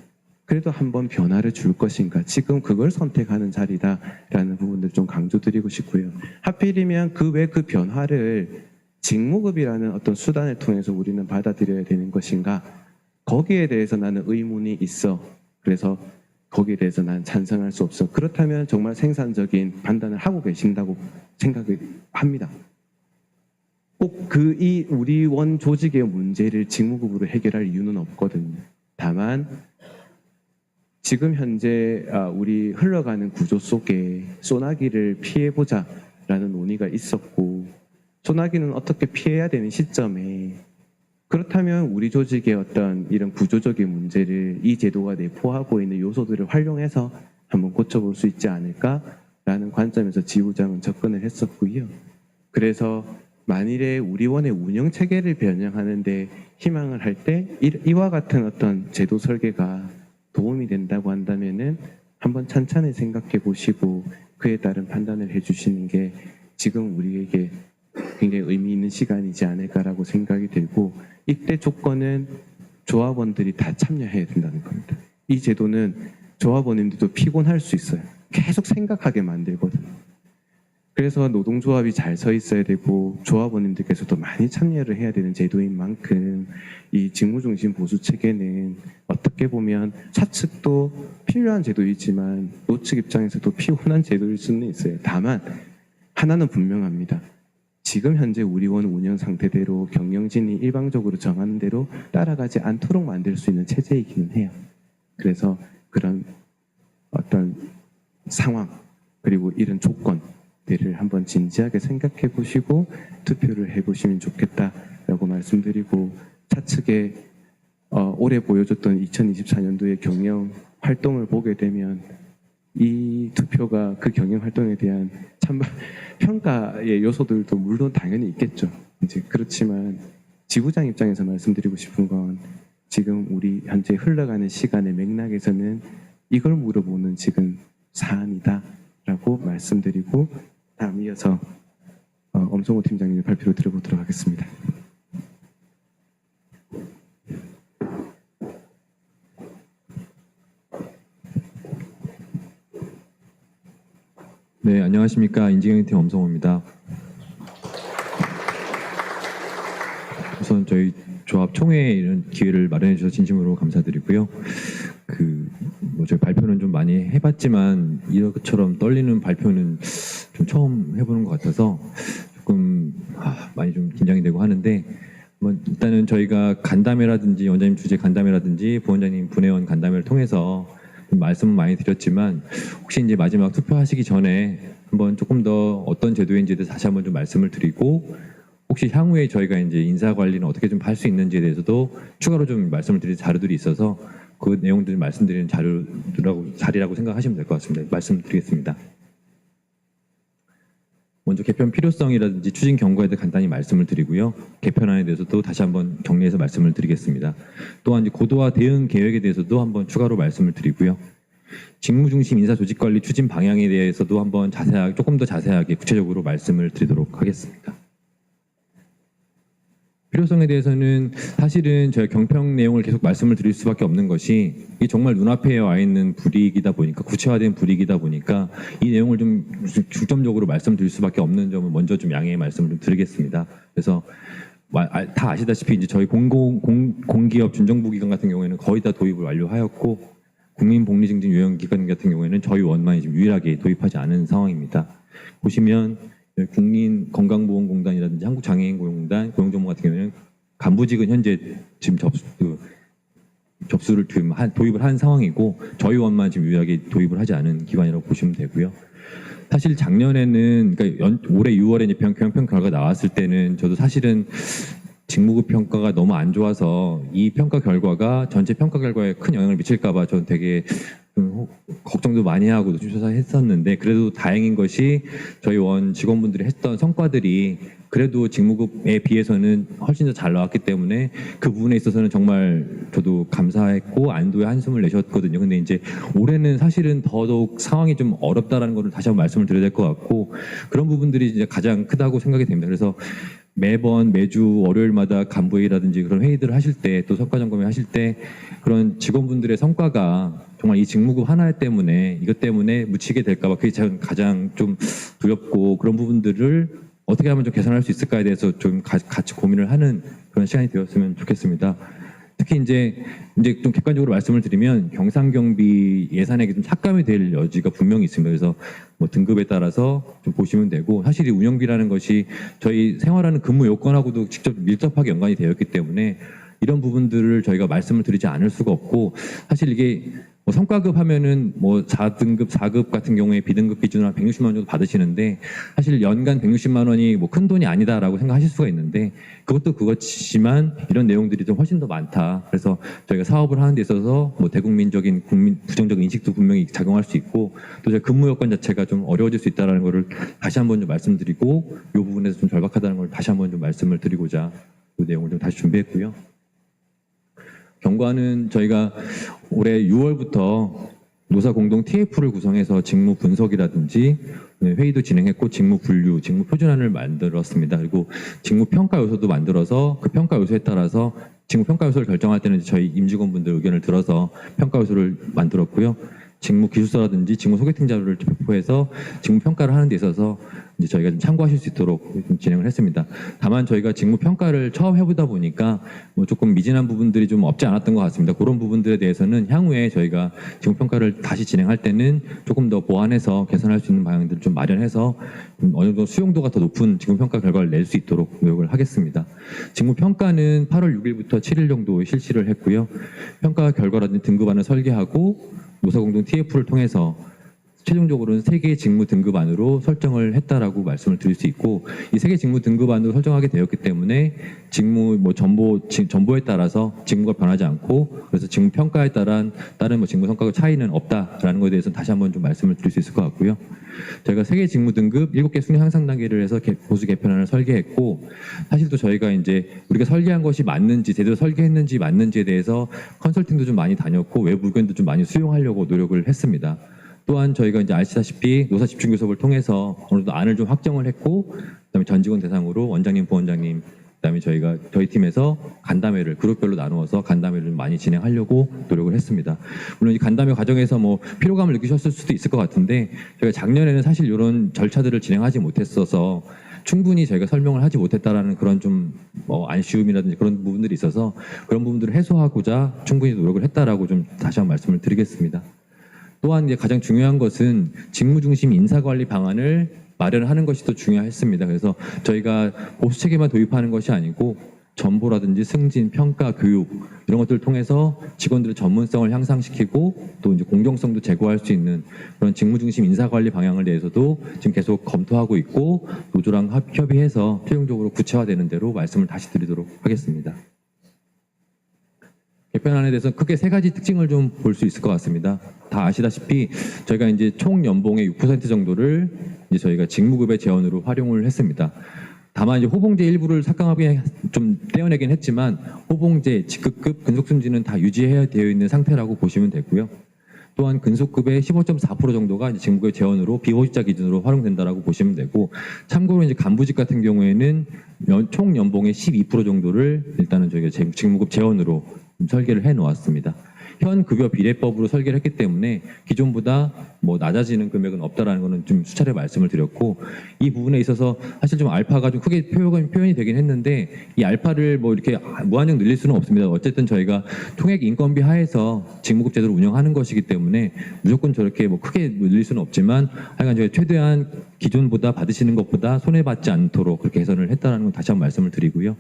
[SPEAKER 1] 그래도 한번 변화를 줄 것인가 지금 그걸 선택하는 자리다라는 부분들 좀 강조드리고 싶고요. 하필이면 그 외 그 변화를 직무급이라는 어떤 수단을 통해서 우리는 받아들여야 되는 것인가 거기에 대해서 나는 의문이 있어. 그래서 거기에 대해서 난 찬성할 수 없어. 그렇다면 정말 생산적인 판단을 하고 계신다고 생각을 합니다. 꼭 우리 원 조직의 문제를 직무급으로 해결할 이유는 없거든요. 다만 지금 현재 우리 흘러가는 구조 속에 소나기를 피해보자라는 논의가 있었고 소나기는 어떻게 피해야 되는 시점에 그렇다면 우리 조직의 어떤 이런 구조적인 문제를 이 제도가 내포하고 있는 요소들을 활용해서 한번 고쳐볼 수 있지 않을까라는 관점에서 지부장은 접근을 했었고요. 그래서 만일에 우리 원의 운영 체계를 변형하는데 희망을 할 때 이와 같은 어떤 제도 설계가 도움이 된다고 한다면은 한번 찬찬히 생각해 보시고 그에 따른 판단을 해주시는 게 지금 우리에게 굉장히 의미 있는 시간이지 않을까라고 생각이 들고 이때 조건은 조합원들이 다 참여해야 된다는 겁니다. 이 제도는 조합원님들도 피곤할 수 있어요. 계속 생각하게 만들거든요. 그래서 노동조합이 잘 서 있어야 되고 조합원님들께서도 많이 참여를 해야 되는 제도인 만큼 이 직무중심 보수 체계는 어떻게 보면 사측도 필요한 제도이지만 노측 입장에서도 피곤한 제도일 수는 있어요. 다만 하나는 분명합니다. 지금 현재 우리 원 운영 상태대로 경영진이 일방적으로 정하는 대로 따라가지 않도록 만들 수 있는 체제이기는 해요. 그래서 그런 어떤 상황 그리고 이런 조건들을 한번 진지하게 생각해 보시고 투표를 해보시면 좋겠다라고 말씀드리고 차측에 올해 보여줬던 2024년도의 경영 활동을 보게 되면 이 투표가 그 경영 활동에 대한 평가의 요소들도 물론 당연히 있겠죠. 이제 그렇지만 지부장 입장에서 말씀드리고 싶은 건 지금 우리 현재 흘러가는 시간의 맥락에서는 이걸 물어보는 지금 사안이다라고 말씀드리고 다음 이어서 엄성호 팀장님의 발표를 들어보도록 하겠습니다.
[SPEAKER 2] 네, 안녕하십니까. 인지경영팀 엄성호입니다. 우선 저희 조합 총회 이런 기회를 마련해 주셔서 진심으로 감사드리고요. 저희 발표는 좀 많이 해봤지만 이것처럼 떨리는 발표는 좀 처음 해보는 것 같아서 조금 많이 좀 긴장이 되고 하는데, 일단은 저희가 간담회라든지 원장님 주재 간담회라든지 부원장님 분회원 간담회를 통해서 말씀은 많이 드렸지만, 혹시 이제 마지막 투표하시기 전에 한번 조금 더 어떤 제도인지에 대해서 다시 한번 좀 말씀을 드리고, 혹시 향후에 저희가 이제 인사 관리는 어떻게 좀 할 수 있는지에 대해서도 추가로 좀 말씀을 드릴 자료들이 있어서 그 내용들을 말씀드리는 자리라고 생각하시면 될 것 같습니다. 말씀드리겠습니다. 먼저 개편 필요성이라든지 추진 경과에 대해 간단히 말씀을 드리고요. 개편안에 대해서도 다시 한번 정리해서 말씀을 드리겠습니다. 또한 이제 고도화 대응 계획에 대해서도 한번 추가로 말씀을 드리고요. 직무 중심 인사 조직 관리 추진 방향에 대해서도 한번 조금 더 자세하게 구체적으로 말씀을 드리도록 하겠습니다. 필요성에 대해서는 사실은 저희 경평 내용을 계속 말씀을 드릴 수밖에 없는 것이, 이게 정말 눈앞에 와 있는 불이익이다 보니까, 구체화된 불이익이다 보니까 이 내용을 좀 중점적으로 말씀드릴 수밖에 없는 점을 먼저 좀 양해의 말씀을 좀 드리겠습니다. 그래서 다 아시다시피 이제 저희 공기업 준정부기관 같은 경우에는 거의 다 도입을 완료하였고, 국민복리증진요양기관 같은 경우에는 저희 원만이 지금 유일하게 도입하지 않은 상황입니다. 보시면 국민건강보험공단이라든지 한국장애인고용공단, 고용정보 같은 경우에는 간부직은 현재 지금 접수를 도입을 한 상황이고, 저희 원만 지금 유일하게 도입을 하지 않은 기관이라고 보시면 되고요. 사실 작년에는, 그러니까 올해 6월에 이제 경평 결과가 나왔을 때는 저도 사실은 직무급 평가가 너무 안 좋아서 이 평가 결과가 전체 평가 결과에 큰 영향을 미칠까봐 저는 되게 걱정도 많이 하고 노심초사했었는데, 그래도 다행인 것이 저희 원 직원분들이 했던 성과들이 그래도 직무급에 비해서는 훨씬 더 잘 나왔기 때문에 그 부분에 있어서는 정말 저도 감사했고 안도의 한숨을 내셨거든요. 근데 이제 올해는 사실은 더더욱 상황이 좀 어렵다라는 것을 다시 한번 말씀을 드려야 될 것 같고, 그런 부분들이 이제 가장 크다고 생각이 됩니다. 그래서 매주 월요일마다 간부회의라든지 그런 회의들을 하실 때, 또 성과점검을 하실 때 그런 직원분들의 성과가 정말 이 직무급 하나 때문에, 이것 때문에 묻히게 될까봐 그게 가장 좀 두렵고, 그런 부분들을 어떻게 하면 좀 개선할 수 있을까에 대해서 좀 같이 고민을 하는 그런 시간이 되었으면 좋겠습니다. 특히 이제 좀 객관적으로 말씀을 드리면 경상경비 예산액이 좀 삭감이 될 여지가 분명히 있습니다. 그래서 등급에 따라서 좀 보시면 되고, 사실 이 운영비라는 것이 저희 생활하는 근무 요건하고도 직접 밀접하게 연관이 되어 있기 때문에 이런 부분들을 저희가 말씀을 드리지 않을 수가 없고, 사실 이게 성과급 하면은 4등급, 4급 같은 경우에 비등급 기준으로 한 160만 원 정도 받으시는데, 사실 연간 160만 원이 큰 돈이 아니다라고 생각하실 수가 있는데, 그것도 그것이지만 이런 내용들이 좀 훨씬 더 많다. 그래서 저희가 사업을 하는 데 있어서 대국민적인 부정적 인식도 분명히 작용할 수 있고, 또 저희 근무 여건 자체가 좀 어려워질 수 있다는 것을 다시 한번 좀 말씀드리고, 이 부분에서 좀 절박하다는 걸 다시 한번 좀 말씀을 드리고자 그 내용을 좀 다시 준비했고요. 경과는 저희가 올해 6월부터 노사 공동 TF를 구성해서 직무 분석이라든지 회의도 진행했고, 직무 분류, 직무 표준안을 만들었습니다. 그리고 직무 평가 요소도 만들어서 그 평가 요소에 따라서 직무 평가 요소를 결정할 때는 저희 임직원분들 의견을 들어서 평가 요소를 만들었고요. 직무 기술서라든지 직무 소개팅 자료를 배포해서 직무 평가를 하는 데 있어서 이제 저희가 좀 참고하실 수 있도록 좀 진행을 했습니다. 다만 저희가 직무 평가를 처음 해보다 보니까 조금 미진한 부분들이 좀 없지 않았던 것 같습니다. 그런 부분들에 대해서는 향후에 저희가 직무 평가를 다시 진행할 때는 조금 더 보완해서 개선할 수 있는 방향들을 좀 마련해서 어느 정도 수용도가 더 높은 직무 평가 결과를 낼 수 있도록 노력을 하겠습니다. 직무 평가는 8월 6일부터 7일 정도 실시를 했고요. 평가 결과라든지 등급안을 설계하고 노사공동 TF를 통해서 최종적으로는 3개의 직무 등급안으로 설정을 했다라고 말씀을 드릴 수 있고, 이 3개 직무 등급안으로 설정하게 되었기 때문에 직무 전보에 따라서 직무가 변하지 않고, 그래서 직무 평가에 따른 직무 성과가 차이는 없다라는 것에 대해서는 다시 한번 좀 말씀을 드릴 수 있을 것 같고요. 저희가 3개 직무 등급 7개 숙련 향상 단계를 해서 보수 개편안을 설계했고, 사실 또 저희가 이제 우리가 설계한 것이 맞는지, 제대로 설계했는지 맞는지에 대해서 컨설팅도 좀 많이 다녔고, 외부 의견도 좀 많이 수용하려고 노력을 했습니다. 또한 저희가 이제 아시다시피 노사 집중 교섭을 통해서 어느 정도 안을 좀 확정을 했고, 그다음에 전 직원 대상으로 원장님, 부원장님, 그다음에 저희 팀에서 간담회를 그룹별로 나누어서 간담회를 많이 진행하려고 노력을 했습니다. 물론 이 간담회 과정에서 피로감을 느끼셨을 수도 있을 것 같은데, 저희가 작년에는 사실 이런 절차들을 진행하지 못했어서 충분히 저희가 설명을 하지 못했다라는 그런 좀 아쉬움이라든지 그런 부분들이 있어서 그런 부분들을 해소하고자 충분히 노력을 했다라고 좀 다시 한번 말씀을 드리겠습니다. 또한 이제 가장 중요한 것은 직무 중심 인사관리 방안을 마련하는 것이 더 중요했습니다. 그래서 저희가 보수 체계만 도입하는 것이 아니고 전보라든지 승진, 평가, 교육 이런 것들을 통해서 직원들의 전문성을 향상시키고 또 이제 공정성도 제고할 수 있는 그런 직무 중심 인사관리 방향을 대해서도 지금 계속 검토하고 있고 노조랑 협의해서 최종적으로 구체화되는 대로 말씀을 다시 드리도록 하겠습니다. 개편안에 대해서 크게 세 가지 특징을 좀 볼 수 있을 것 같습니다. 다 아시다시피 저희가 이제 총 연봉의 6% 정도를 이제 저희가 직무급의 재원으로 활용을 했습니다. 다만 이제 호봉제 일부를 삭감하게 좀 떼어내긴 했지만 호봉제, 직급급, 근속승진은 다 유지해야 되어 있는 상태라고 보시면 되고요. 또한 근속급의 15.4% 정도가 이제 직무급의 재원으로 비호직자 기준으로 활용된다라고 보시면 되고, 참고로 이제 간부직 같은 경우에는 총 연봉의 12% 정도를 일단은 저희가 직무급 재원으로 설계를 해 놓았습니다. 현 급여 비례법으로 설계를 했기 때문에 기존보다 낮아지는 금액은 없다라는 거는 좀 수차례 말씀을 드렸고, 이 부분에 있어서 사실 좀 알파가 좀 크게 표현이 되긴 했는데 이 알파를 이렇게 무한정 늘릴 수는 없습니다. 어쨌든 저희가 통액 인건비 하에서 직무급 제도를 운영하는 것이기 때문에 무조건 저렇게 크게 늘릴 수는 없지만 하여간 저희가 최대한 기존보다 받으시는 것보다 손해받지 않도록 그렇게 개선을 했다는 건 다시 한번 말씀을 드리고요.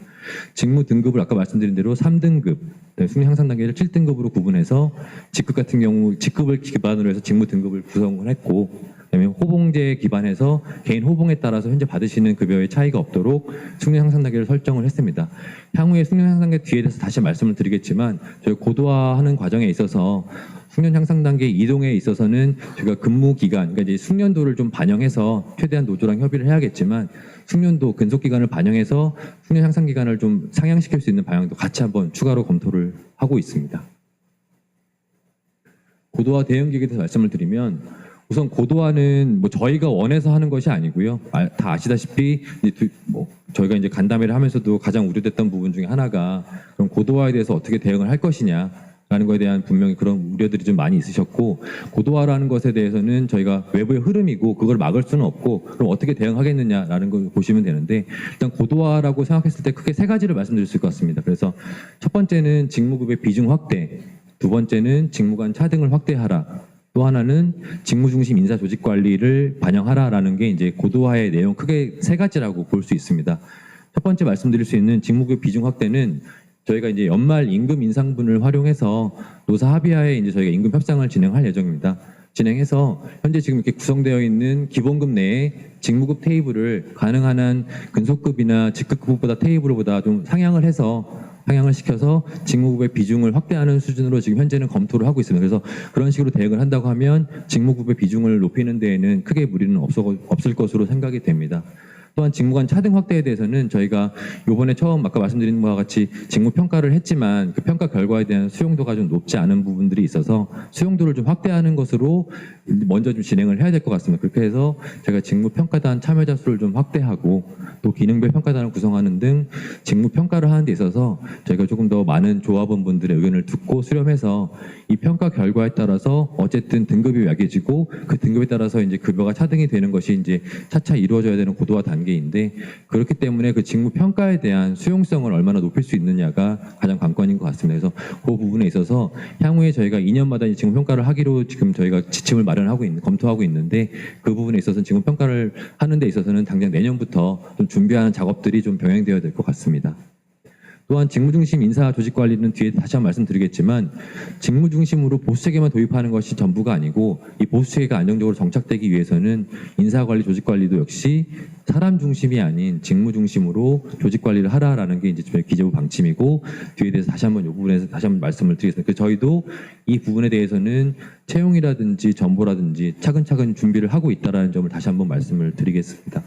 [SPEAKER 2] 직무 등급을 아까 말씀드린 대로 3등급, 승리 향상 단계를 7등급으로 구분해서 직급 같은 경우 직급을 기반으로 해서 직무 등급을 구성을 했고, 그다음에 호봉제 기반해서 개인 호봉에 따라서 현재 받으시는 급여의 차이가 없도록 숙련 향상 단계를 설정을 했습니다. 향후에 숙련 향상 단계 뒤에 대해서 다시 말씀을 드리겠지만 저희 고도화하는 과정에 있어서 숙련 향상 단계 이동에 있어서는 저희가 근무 기간, 그러니까 이제 숙련도를 좀 반영해서 최대한 노조랑 협의를 해야겠지만 숙련도 근속 기간을 반영해서 숙련 향상 기간을 좀 상향시킬 수 있는 방향도 같이 한번 추가로 검토를 하고 있습니다. 고도화 대응 계획에 대해서 말씀을 드리면 우선 고도화는 저희가 원해서 하는 것이 아니고요. 다 아시다시피 저희가 이제 간담회를 하면서도 가장 우려됐던 부분 중에 하나가 그럼 고도화에 대해서 어떻게 대응을 할 것이냐라는 것에 대한 분명히 그런 우려들이 좀 많이 있으셨고, 고도화라는 것에 대해서는 저희가 외부의 흐름이고 그걸 막을 수는 없고 그럼 어떻게 대응하겠느냐라는 걸 보시면 되는데, 일단 고도화라고 생각했을 때 크게 세 가지를 말씀드릴 수 있을 것 같습니다. 그래서 첫 번째는 직무급의 비중 확대, 두 번째는 직무 간 차등을 확대하라, 또 하나는 직무 중심 인사 조직 관리를 반영하라라는 게 이제 고도화의 내용 크게 세 가지라고 볼 수 있습니다. 첫 번째 말씀드릴 수 있는 직무급 비중 확대는 저희가 이제 연말 임금 인상분을 활용해서 노사 합의하에 이제 저희가 임금 협상을 진행할 예정입니다. 진행해서 현재 지금 이렇게 구성되어 있는 기본급 내에 직무급 테이블을 가능한 한 근속급이나 직급급보다 테이블보다 좀 상향을 시켜서 직무급의 비중을 확대하는 수준으로 지금 현재는 검토를 하고 있습니다. 그래서 그런 식으로 대응을 한다고 하면 직무급의 비중을 높이는 데에는 크게 무리는 없을 것으로 생각이 됩니다. 또한 직무 간 차등 확대에 대해서는 저희가 이번에 처음 아까 말씀드린 바와 같이 직무 평가를 했지만 그 평가 결과에 대한 수용도가 좀 높지 않은 부분들이 있어서 수용도를 좀 확대하는 것으로 먼저 좀 진행을 해야 될 것 같습니다. 그렇게 해서 제가 직무 평가단 참여자 수를 좀 확대하고 또 기능별 평가단을 구성하는 등 직무 평가를 하는 데 있어서 저희가 조금 더 많은 조합원분들의 의견을 듣고 수렴해서 이 평가 결과에 따라서 어쨌든 등급이 매겨지고 그 등급에 따라서 이제 급여가 차등이 되는 것이 이제 차차 이루어져야 되는 고도화 단계인데, 그렇기 때문에 그 직무 평가에 대한 수용성을 얼마나 높일 수 있느냐가 가장 관건인 것 같습니다. 그래서 그 부분에 있어서 향후에 저희가 2년마다 직무 평가를 하기로 지금 저희가 지침을 검토하고 있는데, 그 부분에 있어서는 직무 평가를 하는 데 있어서는 당장 내년부터 좀 준비하는 작업들이 좀 병행되어야 될 것 같습니다. 또한 직무중심 인사 조직관리는 뒤에 다시 한번 말씀드리겠지만 직무중심으로 보수체계만 도입하는 것이 전부가 아니고, 이 보수체계가 안정적으로 정착되기 위해서는 인사관리 조직관리도 역시 사람 중심이 아닌 직무중심으로 조직관리를 하라라는 게 이제 저희 기재부 방침이고, 뒤에 대해서 다시 한번 이 부분에서 다시 한번 말씀을 드리겠습니다. 그래서 저희도 이 부분에 대해서는 채용이라든지 정보라든지 차근차근 준비를 하고 있다는 점을 다시 한번 말씀을 드리겠습니다.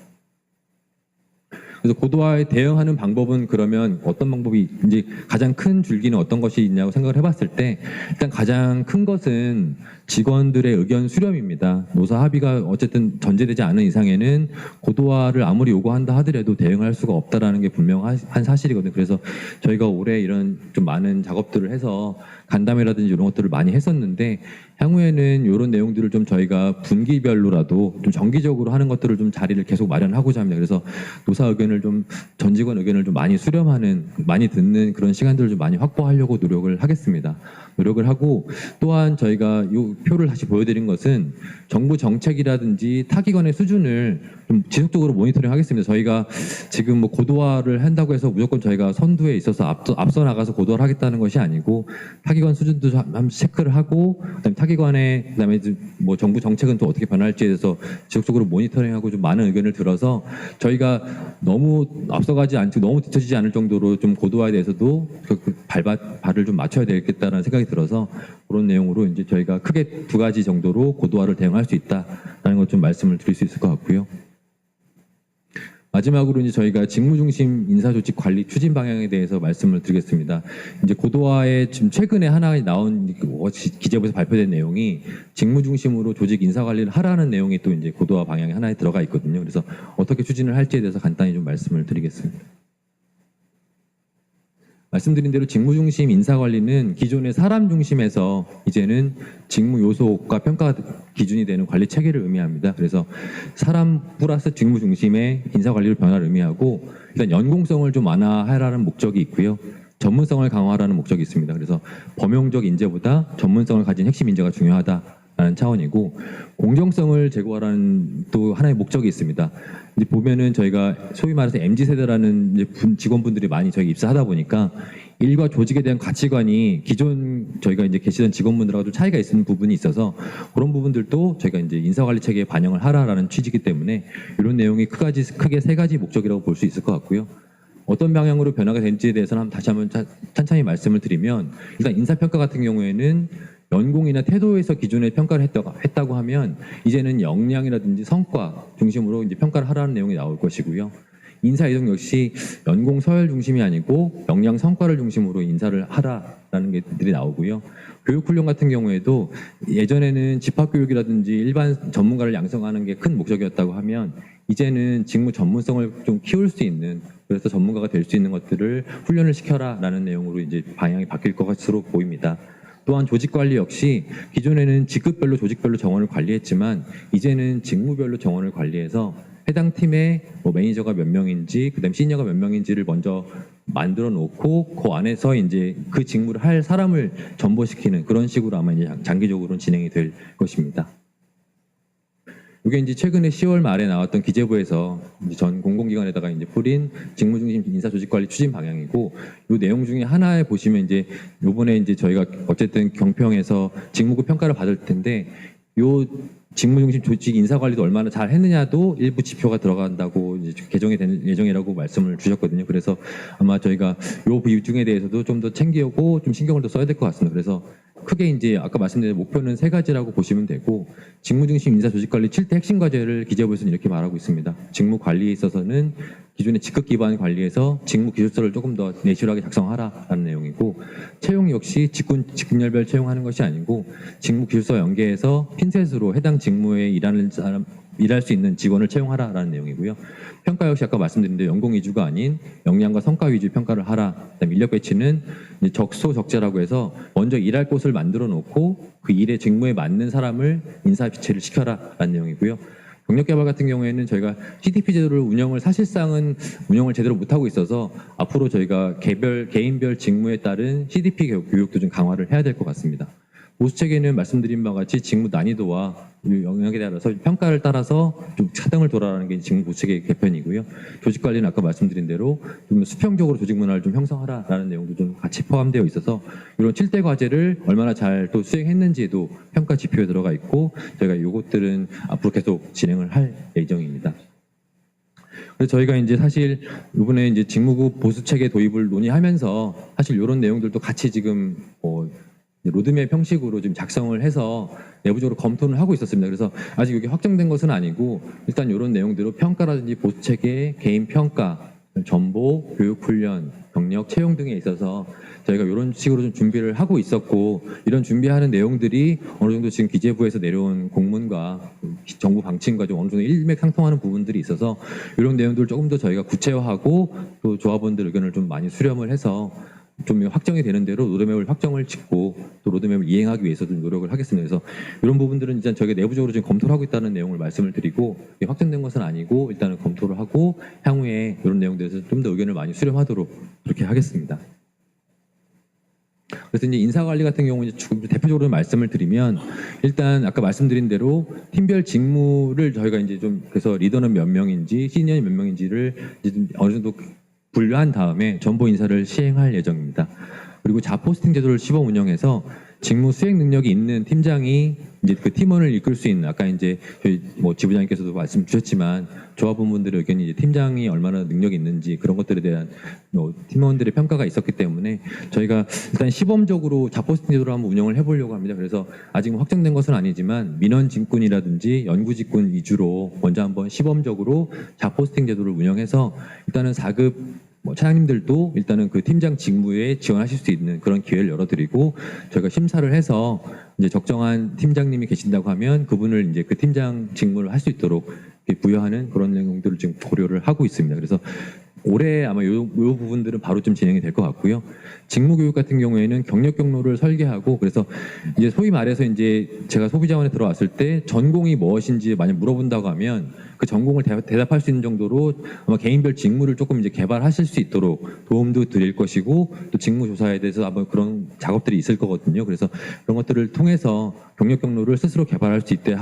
[SPEAKER 2] 그래서 고도화에 대응하는 방법은 그러면 어떤 방법이 이제 가장 큰 줄기는 어떤 것이 있냐고 생각을 해봤을 때, 일단 가장 큰 것은 직원들의 의견 수렴입니다. 노사 합의가 어쨌든 전제되지 않은 이상에는 고도화를 아무리 요구한다 하더라도 대응할 수가 없다라는 게 분명한 사실이거든요. 그래서 저희가 올해 이런 좀 많은 작업들을 해서 간담회라든지 이런 것들을 많이 했었는데 향후에는 이런 내용들을 좀 저희가 분기별로라도 좀 정기적으로 하는 것들을 좀 자리를 계속 마련하고자 합니다. 그래서 노사 의견을 좀 전 직원 의견을 좀 많이 수렴하는, 많이 듣는 그런 시간들을 좀 많이 확보하려고 노력을 하겠습니다. 노력을 하고, 또한 저희가 이 표를 다시 보여드린 것은 정부 정책이라든지 타기관의 수준을 좀 지속적으로 모니터링하겠습니다. 저희가 지금 뭐 고도화를 한다고 해서 무조건 저희가 선두에 있어서 앞서 나가서 고도화를 하겠다는 것이 아니고, 타기관 수준도 한번 체크를 하고, 그다음에 타기관의 그다음에 뭐 정부 정책은 또 어떻게 변할지에 대해서 지속적으로 모니터링하고 좀 많은 의견을 들어서 저희가 너무 앞서가지 않고 너무 뒤처지지 않을 정도로 좀 고도화에 대해서도 발을 좀 맞춰야 되겠다는 생각이 들어서, 그런 내용으로 이제 저희가 크게 두 가지 정도로 고도화를 대응할 수 있다라는 것 좀 말씀을 드릴 수 있을 것 같고요. 마지막으로 이제 저희가 직무중심 인사조직 관리 추진 방향에 대해서 말씀을 드리겠습니다. 이제 고도화에 지금 최근에 하나 나온 기재부에서 발표된 내용이 직무중심으로 조직 인사관리를 하라는 내용이 또 이제 고도화 방향에 하나에 들어가 있거든요. 그래서 어떻게 추진을 할지에 대해서 간단히 좀 말씀을 드리겠습니다. 말씀드린 대로 직무중심 인사관리는 기존의 사람 중심에서 이제는 직무 요소과 평가 기준이 되는 관리 체계를 의미합니다. 그래서 사람 플러스 직무 중심의 인사관리를 변화를 의미하고, 일단 연공성을 좀 완화하라는 목적이 있고요. 전문성을 강화하라는 목적이 있습니다. 그래서 범용적 인재보다 전문성을 가진 핵심 인재가 중요하다라는 차원이고, 공정성을 제고하라는 또 하나의 목적이 있습니다. 이제 보면은 저희가 소위 말해서 MZ세대라는 이제 직원분들이 많이 저희 입사하다 보니까 일과 조직에 대한 가치관이 기존 저희가 이제 계시던 직원분들하고 좀 차이가 있는 부분이 있어서, 그런 부분들도 저희가 이제 인사관리 체계에 반영을 하라라는 취지이기 때문에 이런 내용이 크게 세 가지 목적이라고 볼 수 있을 것 같고요. 어떤 방향으로 변화가 될지에 대해서는 다시 한번 찬찬히 말씀을 드리면, 일단 인사평가 같은 경우에는 연공이나 태도에서 기존에 평가를 했다고 하면 이제는 역량이라든지 성과 중심으로 이제 평가를 하라는 내용이 나올 것이고요. 인사 이동 역시 연공 서열 중심이 아니고 역량 성과를 중심으로 인사를 하라라는 게들이 나오고요. 교육 훈련 같은 경우에도 예전에는 집합교육이라든지 일반 전문가를 양성하는 게 큰 목적이었다고 하면, 이제는 직무 전문성을 좀 키울 수 있는, 그래서 전문가가 될 수 있는 것들을 훈련을 시켜라라는 내용으로 이제 방향이 바뀔 것으로 보입니다. 또한 조직관리 역시 기존에는 직급별로 조직별로 정원을 관리했지만 이제는 직무별로 정원을 관리해서 해당 팀의 뭐 매니저가 몇 명인지, 그다음 시니어가 몇 명인지를 먼저 만들어 놓고 그 안에서 이제 그 직무를 할 사람을 전보시키는 그런 식으로 아마 이제 장기적으로는 진행이 될 것입니다. 이게 이제 최근에 10월 말에 나왔던 기재부에서 이제 전 공공기관에다가 이제 뿌린 직무중심 인사조직관리 추진 방향이고, 이 내용 중에 하나에 보시면 이제 요번에 이제 저희가 어쨌든 경평에서 직무급 평가를 받을 텐데, 요 직무중심 조직 인사관리도 얼마나 잘 했느냐도 일부 지표가 들어간다고 이제 개정이 될 예정이라고 말씀을 주셨거든요. 그래서 아마 저희가 요 비중에 대해서도 좀 더 챙기고 좀 신경을 더 써야 될 것 같습니다. 그래서 크게 이제 아까 말씀드린 목표는 세 가지라고 보시면 되고, 직무중심 인사조직관리 7대 핵심 과제를 기재부에서는 이렇게 말하고 있습니다. 직무 관리에 있어서는 기존의 직급 기반 관리에서 직무 기술서를 조금 더 내실하게 작성하라라는 내용이고, 채용 역시 직군열별 채용하는 것이 아니고 직무 기술서 연계해서 핀셋으로 해당 직무에 일할 수 있는 직원을 채용하라라는 내용이고요. 평가 역시 아까 말씀드린 대로 연공 위주가 아닌 역량과 성과 위주 평가를 하라. 그다음에 인력 배치는 적소적재라고 해서 먼저 일할 곳을 만들어 놓고 그 일의 직무에 맞는 사람을 인사 비치를 시켜라라는 내용이고요. 경력 개발 같은 경우에는 저희가 CDP 제도를 사실상은 운영을 제대로 못하고 있어서 앞으로 저희가 개인별 직무에 따른 CDP 교육도 좀 강화를 해야 될 것 같습니다. 보수 체계는 말씀드린 바와 같이 직무 난이도와 영역에 따라서 평가를 따라서 좀 차등을 돌아라는 게 직무 보수 체계 개편이고요. 조직 관리는 아까 말씀드린 대로 좀 수평적으로 조직 문화를 좀 형성하라라는 내용도 좀 같이 포함되어 있어서, 이런 7대 과제를 얼마나 잘 또 수행했는지도 평가 지표에 들어가 있고, 저희가 이것들은 앞으로 계속 진행을 할 예정입니다. 그래서 저희가 이제 사실 이번에 이제 직무급 보수 체계 도입을 논의하면서 사실 이런 내용들도 같이 지금 로드맵 형식으로 좀 작성을 해서 내부적으로 검토를 하고 있었습니다. 그래서 아직 이게 확정된 것은 아니고, 일단 이런 내용대로 평가라든지 보수 체계, 개인 평가, 전보, 교육 훈련, 경력 채용 등에 있어서 저희가 이런 식으로 좀 준비를 하고 있었고, 이런 준비하는 내용들이 어느 정도 지금 기재부에서 내려온 공문과 정부 방침과 좀 어느 정도 일맥상통하는 부분들이 있어서 이런 내용들을 조금 더 저희가 구체화하고 또 조합원들 의견을 좀 많이 수렴을 해서 좀 확정이 되는 대로 로드맵을 확정을 짓고 또 로드맵을 이행하기 위해서 좀 노력을 하겠습니다. 그래서 이런 부분들은 일단 저희가 내부적으로 지금 검토를 하고 있다는 내용을 말씀을 드리고 이게 확정된 것은 아니고 일단은 검토를 하고 향후에 이런 내용들에서 좀 더 의견을 많이 수렴하도록 그렇게 하겠습니다. 그래서 이제 인사관리 같은 경우 이제 대표적으로 말씀을 드리면 일단 아까 말씀드린 대로 팀별 직무를 저희가 이제 좀 그래서 리더는 몇 명인지 시니어는 몇 명인지를 이제 좀 어느 정도 분류한 다음에 전보 인사를 시행할 예정입니다. 그리고 자포스팅 제도를 시범 운영해서 직무 수행 능력이 있는 팀장이 이제 그 팀원을 이끌 수 있는 아까 이제 저희 뭐 지부장님께서도 말씀 주셨지만 조합원분들의 의견이 이제 팀장이 얼마나 능력이 있는지 그런 것들에 대한 뭐 팀원들의 평가가 있었기 때문에 저희가 일단 시범적으로 자포스팅 제도를 한번 운영을 해보려고 합니다. 그래서 아직 확정된 것은 아니지만 민원 직군이라든지 연구 직군 위주로 먼저 한번 시범적으로 자포스팅 제도를 운영해서 일단은 4급 뭐 차장님들도 일단은 그 팀장 직무에 지원하실 수 있는 그런 기회를 열어드리고 저희가 심사를 해서 이제 적정한 팀장님이 계신다고 하면 그분을 이제 그 팀장 직무를 할 수 있도록 부여하는 그런 내용들을 지금 고려를 하고 있습니다. 그래서 올해 아마 요 부분들은 바로 좀 진행이 될 것 같고요. 직무교육 같은 경우에는 경력 경로를 설계하고 그래서 이제 소위 말해서 이제 제가 소비자원에 들어왔을 때 전공이 무엇인지 만약 물어본다고 하면 그 전공을 대답할 수 있는 정도로 아마 개인별 직무를 조금 이제 개발하실 수 있도록 도움도 드릴 것이고 또 직무 조사에 대해서 아마 그런 작업들이 있을 거거든요. 그래서 그런 것들을 통해서 경력 경로를 스스로 개발할 수 있게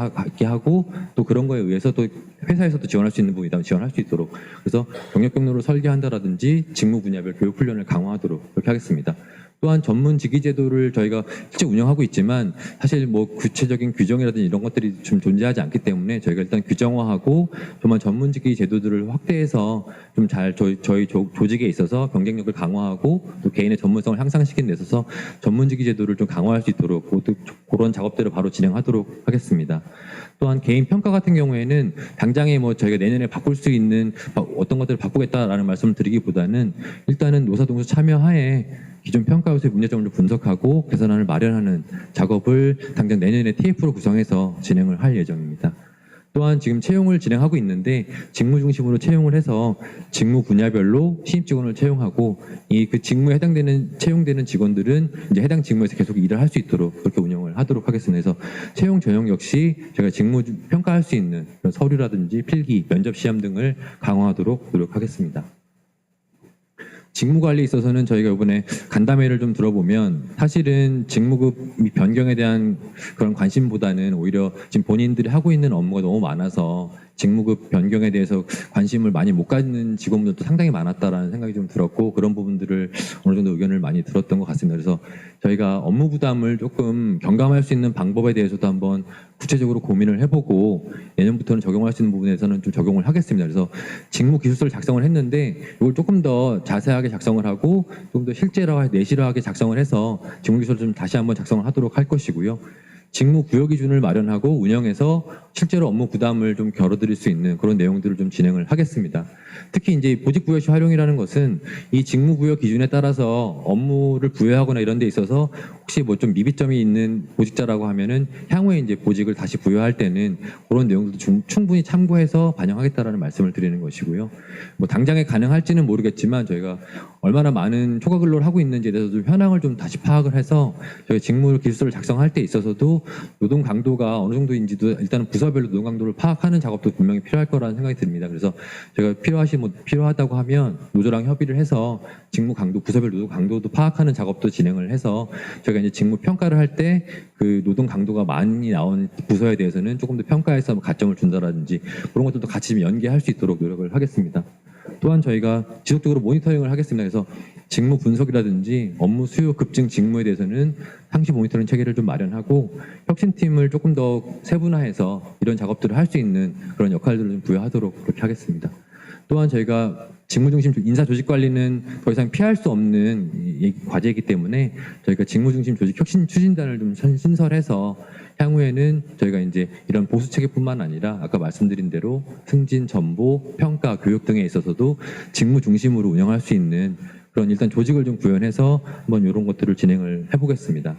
[SPEAKER 2] 하고 또 그런 거에 의해서 또 회사에서도 지원할 수 있는 부분이라면 지원할 수 있도록 그래서 경력 경로를 설계한다라든지 직무 분야별 교육 훈련을 강화하도록 그렇게 하겠습니다. 또한 전문 직위 제도를 저희가 실제 운영하고 있지만 사실 뭐 구체적인 규정이라든지 이런 것들이 좀 존재하지 않기 때문에 저희가 일단 규정화하고 정말 전문 직위 제도들을 확대해서 좀 잘 저희 조직에 있어서 경쟁력을 강화하고 또 개인의 전문성을 향상시키는 데 있어서 전문 직위 제도를 좀 강화할 수 있도록 그런 작업들을 바로 진행하도록 하겠습니다. 또한 개인 평가 같은 경우에는 당장에 뭐 저희가 내년에 바꿀 수 있는 어떤 것들을 바꾸겠다라는 말씀을 드리기보다는 일단은 노사동수 참여하에 기존 평가 요소의 문제점을 분석하고 개선안을 마련하는 작업을 당장 내년에 TF로 구성해서 진행을 할 예정입니다. 또한 지금 채용을 진행하고 있는데 직무 중심으로 채용을 해서 직무 분야별로 신입 직원을 채용하고 이 그 직무에 해당되는 채용되는 직원들은 이제 해당 직무에서 계속 일을 할 수 있도록 그렇게 운영을 하도록 하겠습니다. 그래서 채용 전형 역시 제가 직무 평가할 수 있는 그런 서류라든지 필기, 면접 시험 등을 강화하도록 노력하겠습니다. 직무 관리에 있어서는 저희가 이번에 간담회를 좀 들어보면 사실은 직무급 변경에 대한 그런 관심보다는 오히려 지금 본인들이 하고 있는 업무가 너무 많아서 직무급 변경에 대해서 관심을 많이 못 갖는 직원들도 상당히 많았다라는 생각이 좀 들었고 그런 부분들을 어느 정도 의견을 많이 들었던 것 같습니다. 그래서 저희가 업무 부담을 조금 경감할 수 있는 방법에 대해서도 한번 구체적으로 고민을 해보고 내년부터는 적용할 수 있는 부분에서는 좀 적용을 하겠습니다. 그래서 직무 기술서를 작성을 했는데 이걸 조금 더 자세하게 작성을 하고 좀 더 내실화하게 작성을 해서 직무 기술을 좀 다시 한번 작성을 하도록 할 것이고요. 직무 부여 기준을 마련하고 운영해서 실제로 업무 부담을 좀 겨뤄드릴 수 있는 그런 내용들을 좀 진행을 하겠습니다. 특히 이제 보직 부여 시 활용이라는 것은 이 직무 부여 기준에 따라서 업무를 부여하거나 이런 데 있어서 혹시 뭐 좀 미비점이 있는 보직자라고 하면은 향후에 이제 보직을 다시 부여할 때는 그런 내용들도 충분히 참고해서 반영하겠다라는 말씀을 드리는 것이고요. 뭐 당장에 가능할지는 모르겠지만 저희가 얼마나 많은 초과 근로를 하고 있는지에 대해서 좀 현황을 좀 다시 파악을 해서 저희 직무 기술서를 작성할 때 있어서도 노동 강도가 어느 정도인지도 일단은 부서별로 노동 강도를 파악하는 작업도 분명히 필요할 거라는 생각이 듭니다. 그래서 제가 필요하다고 하면 노조랑 협의를 해서 직무 강도, 부서별 노동 강도도 파악하는 작업도 진행을 해서 저희가 이제 직무 평가를 할 때 그 노동 강도가 많이 나온 부서에 대해서는 조금 더 평가해서 가점을 준다라든지 그런 것들도 같이 좀 연계할 수 있도록 노력을 하겠습니다. 또한 저희가 지속적으로 모니터링을 하겠습니다. 그래서 직무 분석이라든지 업무 수요 급증 직무에 대해서는 상시 모니터링 체계를 좀 마련하고 혁신팀을 조금 더 세분화해서 이런 작업들을 할 수 있는 그런 역할들을 좀 부여하도록 그렇게 하겠습니다. 또한 저희가 직무중심 인사 조직 관리는 더 이상 피할 수 없는 과제이기 때문에 저희가 직무중심 조직 혁신 추진단을 좀 신설해서 향후에는 저희가 이제 이런 보수 체계뿐만 아니라 아까 말씀드린 대로 승진, 전보, 평가, 교육 등에 있어서도 직무 중심으로 운영할 수 있는 그런 일단 조직을 좀 구현해서 한번 이런 것들을 진행을 해보겠습니다.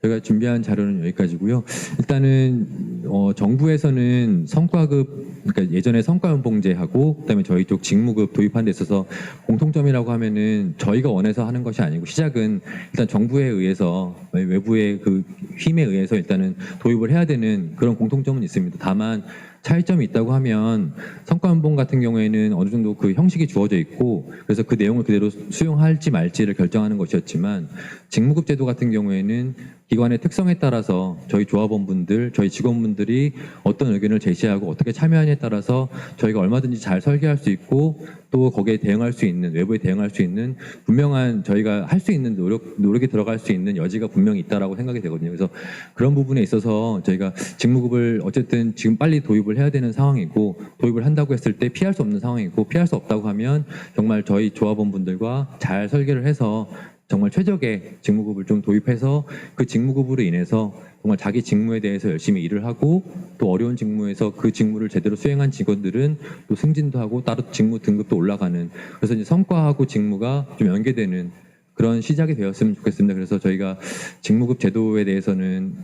[SPEAKER 2] 저희가 준비한 자료는 여기까지고요. 일단은 정부에서는 성과급, 그러니까 예전에 성과연봉제하고 그다음에 저희 쪽 직무급 도입한 데 있어서 공통점이라고 하면은 저희가 원해서 하는 것이 아니고 시작은 일단 정부에 의해서 외부의 그 힘에 의해서 일단은 도입을 해야 되는 그런 공통점은 있습니다. 다만 차이점이 있다고 하면 성과연봉 같은 경우에는 어느 정도 그 형식이 주어져 있고 그래서 그 내용을 그대로 수용할지 말지를 결정하는 것이었지만 직무급 제도 같은 경우에는 기관의 특성에 따라서 저희 조합원분들, 저희 직원분들이 어떤 의견을 제시하고 어떻게 참여하느냐에 따라서 저희가 얼마든지 잘 설계할 수 있고 또 거기에 대응할 수 있는, 외부에 대응할 수 있는 분명한 저희가 할 수 있는 노력이 들어갈 수 있는 여지가 분명히 있다라고 생각이 되거든요. 그래서 그런 부분에 있어서 저희가 직무급을 어쨌든 지금 빨리 도입을 해야 되는 상황이고 도입을 한다고 했을 때 피할 수 없는 상황이고 피할 수 없다고 하면 정말 저희 조합원분들과 잘 설계를 해서 정말 최적의 직무급을 좀 도입해서 그 직무급으로 인해서 정말 자기 직무에 대해서 열심히 일을 하고 또 어려운 직무에서 그 직무를 제대로 수행한 직원들은 또 승진도 하고 따로 직무 등급도 올라가는 그래서 이제 성과하고 직무가 좀 연계되는 그런 시작이 되었으면 좋겠습니다. 그래서 저희가 직무급 제도에 대해서는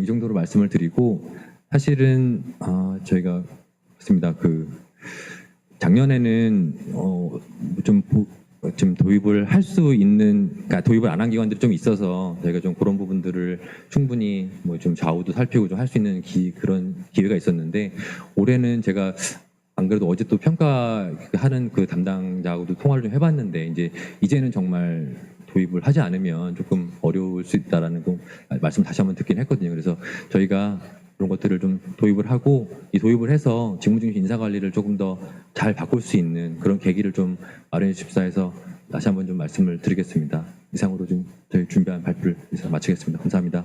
[SPEAKER 2] 이 정도로 말씀을 드리고 사실은 저희가 그렇습니다. 그 작년에는 좀 도입을 할 수 있는, 그러니까 도입을 안 한 기관들이 좀 있어서 저희가 좀 그런 부분들을 충분히 뭐 좀 좌우도 살피고 좀 할 수 있는 그런 기회가 있었는데 올해는 제가 안 그래도 어제 또 평가하는 그 담당자하고도 통화를 좀 해봤는데 이제는 정말 도입을 하지 않으면 조금 어려울 수 있다라는 거 말씀 다시 한번 듣긴 했거든요. 그래서 저희가 그런 것들을 좀 도입을 하고 이 도입을 해서 직무중심 인사관리를 조금 더 잘 바꿀 수 있는 그런 계기를 좀 마련해 주십사 해서 다시 한번 좀 말씀을 드리겠습니다. 이상으로 좀 저희 준비한 발표를 이상 마치겠습니다. 감사합니다.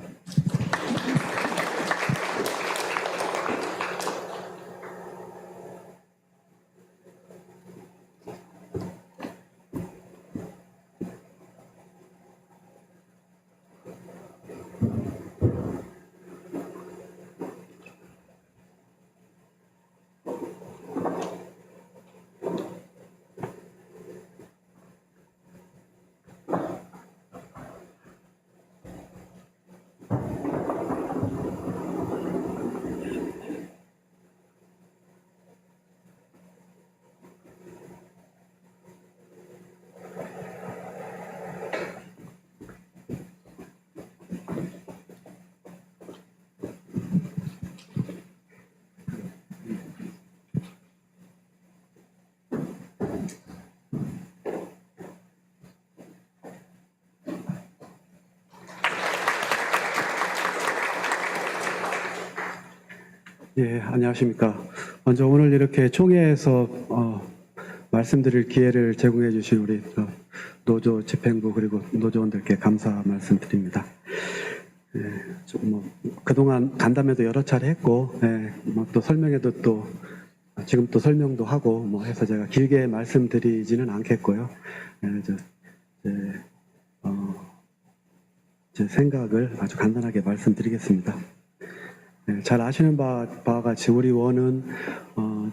[SPEAKER 3] 예, 안녕하십니까. 먼저 오늘 이렇게 총회에서 말씀드릴 기회를 제공해 주신 우리 노조 집행부 그리고 노조원들께 감사 말씀드립니다. 예, 그동안 간담회도 여러 차례 했고, 또 설명회도 또 지금 또 설명도 하고 해서 제가 길게 말씀드리지는 않겠고요. 제 생각을 아주 간단하게 말씀드리겠습니다. 잘 아시는 바와 같이 우리 원은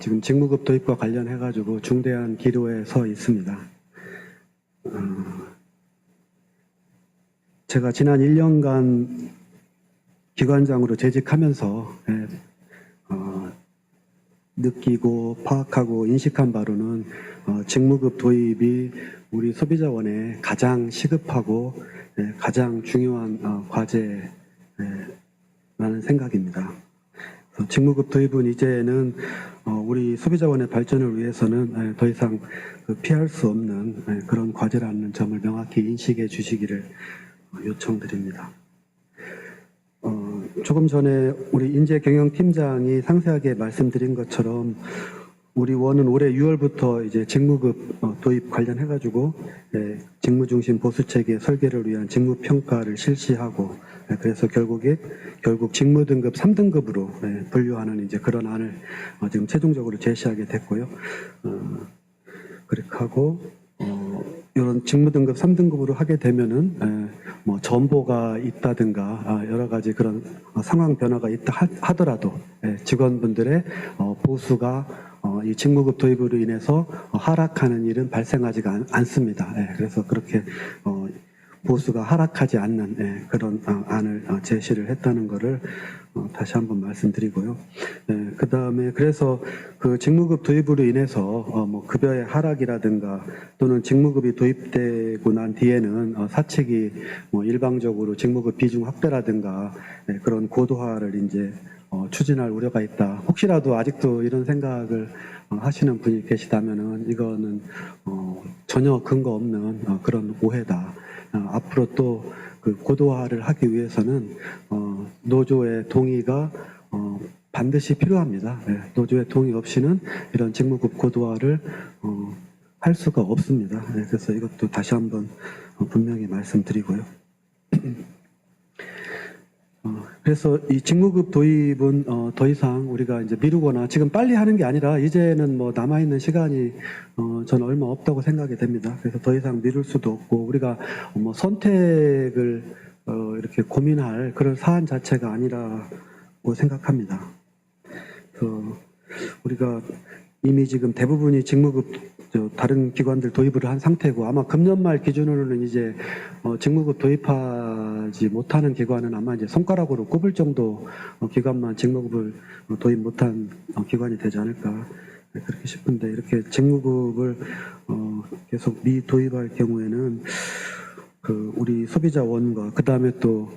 [SPEAKER 3] 지금 직무급 도입과 관련해 가지고 중대한 기로에 서 있습니다. 제가 지난 1년간 기관장으로 재직하면서 느끼고 파악하고 인식한 바로는 직무급 도입이 우리 소비자원에 가장 시급하고 가장 중요한 과제라는 생각입니다. 직무급 도입은 이제는 우리 소비자원의 발전을 위해서는 더 이상 피할 수 없는 그런 과제라는 점을 명확히 인식해 주시기를 요청드립니다. 조금 전에 우리 인재경영팀장이 상세하게 말씀드린 것처럼 우리 원은 올해 6월부터 이제 직무급 도입 관련해가지고 직무중심 보수체계 설계를 위한 직무평가를 실시하고 그래서 결국 직무등급 3등급으로 분류하는 이제 그런 안을 지금 최종적으로 제시하게 됐고요. 그렇게 하고 이런 직무등급 3등급으로 하게 되면은 전보가 있다든가 여러 가지 그런 상황 변화가 있다 하더라도 직원분들의 보수가 이 직무급 도입으로 인해서 하락하는 일은 발생하지가 않습니다. 그래서 그렇게 보수가 하락하지 않는 그런 안을 제시를 했다는 것을 다시 한번 말씀드리고요. 그 다음에 그래서 그 직무급 도입으로 인해서 뭐 급여의 하락이라든가 또는 직무급이 도입되고 난 뒤에는 사측이 뭐 일방적으로 직무급 비중 확대라든가 그런 고도화를 이제 추진할 우려가 있다. 혹시라도 아직도 이런 생각을 하시는 분이 계시다면은 이거는 전혀 근거 없는 그런 오해다. 앞으로 또 그 고도화를 하기 위해서는 노조의 동의가 반드시 필요합니다. 노조의 동의 없이는 이런 직무급 고도화를 할 수가 없습니다. 그래서 이것도 다시 한번 분명히 말씀드리고요. 그래서 이 직무급 도입은 더 이상 우리가 이제 미루거나 지금 빨리 하는 게 아니라 이제는 뭐 남아있는 시간이 저는 얼마 없다고 생각이 됩니다. 그래서 더 이상 미룰 수도 없고 우리가 뭐 선택을 이렇게 고민할 그런 사안 자체가 아니라고 생각합니다. 그래서 우리가 이미 지금 대부분이 직무급 다른 기관들 도입을 한 상태고 아마 금년 말 기준으로는 이제 직무급 도입하지 못하는 기관은 아마 이제 손가락으로 꼽을 정도 기관만 직무급을 도입 못한 기관이 되지 않을까 그렇게 싶은데 이렇게 직무급을 계속 미도입할 경우에는 그 우리 소비자원과 그 다음에 또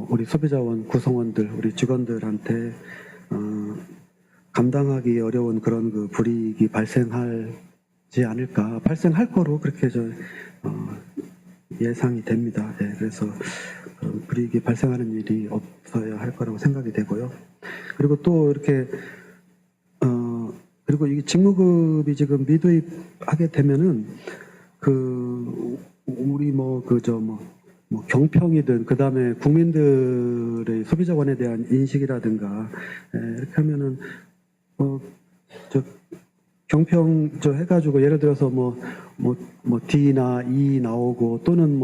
[SPEAKER 3] 우리 소비자원 구성원들 우리 직원들한테 감당하기 어려운 그런 그 불이익이 발생하지 않을까 발생할 거로 그렇게 예상이 됩니다. 그래서 불이익이 발생하는 일이 없어야 할 거라고 생각이 되고요. 그리고 또 이렇게 그리고 이 직무급이 지금 미도입하게 되면은 그 우리 뭐 경평이든 그 다음에 국민들의 소비자원에 대한 인식이라든가 이렇게 하면은 경평 해가지고 예를 들어서 뭐 D나 E 나오고 또는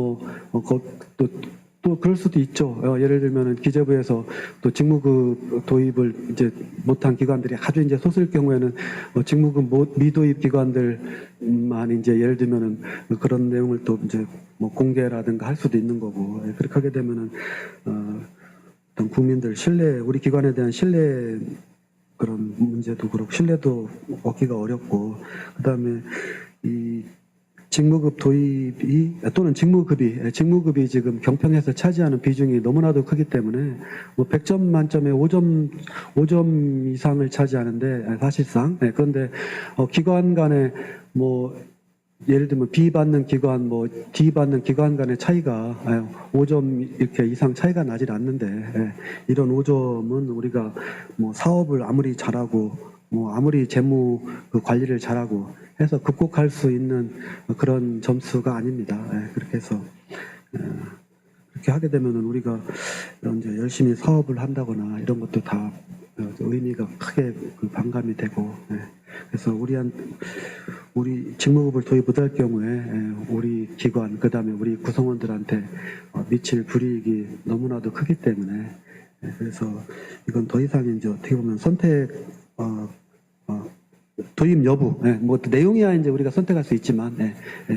[SPEAKER 3] 또 그럴 수도 있죠. 예를 들면은 기재부에서 또 직무급 도입을 이제 못한 기관들이 아주 이제 소수일 경우에는 직무급 미도입 기관들만 이제 예를 들면은 그런 내용을 또 이제 뭐 공개라든가 할 수도 있는 거고 그렇게 하게 되면은 어떤 국민들 신뢰 우리 기관에 대한 신뢰 그런 문제도 그렇고 신뢰도 얻기가 어렵고 그다음에 이 직무급 도입이 또는 직무급이 지금 경평에서 차지하는 비중이 너무나도 크기 때문에 뭐 100점 만점에 5점 이상을 차지하는데 사실상 그런데 기관 간에 뭐 예를 들면 B 받는 기관 뭐 D 받는 기관 간의 차이가 5점 이렇게 이상 차이가 나질 않는데 이런 5점은 우리가 뭐 사업을 아무리 잘하고 뭐 아무리 재무 그 관리를 잘하고 해서 극복할 수 있는 그런 점수가 아닙니다. 그렇게 해서 그렇게 하게 되면은 우리가 이제 열심히 사업을 한다거나 이런 것도 다 의미가 크게 반감이 되고 그래서 우리 직무급을 도입 못할 경우에 우리 기관 그다음에 우리 구성원들한테 미칠 불이익이 너무나도 크기 때문에 그래서 이건 더 이상 이제 어떻게 보면 선택 도입 여부, 뭐 내용이야 이제 우리가 선택할 수 있지만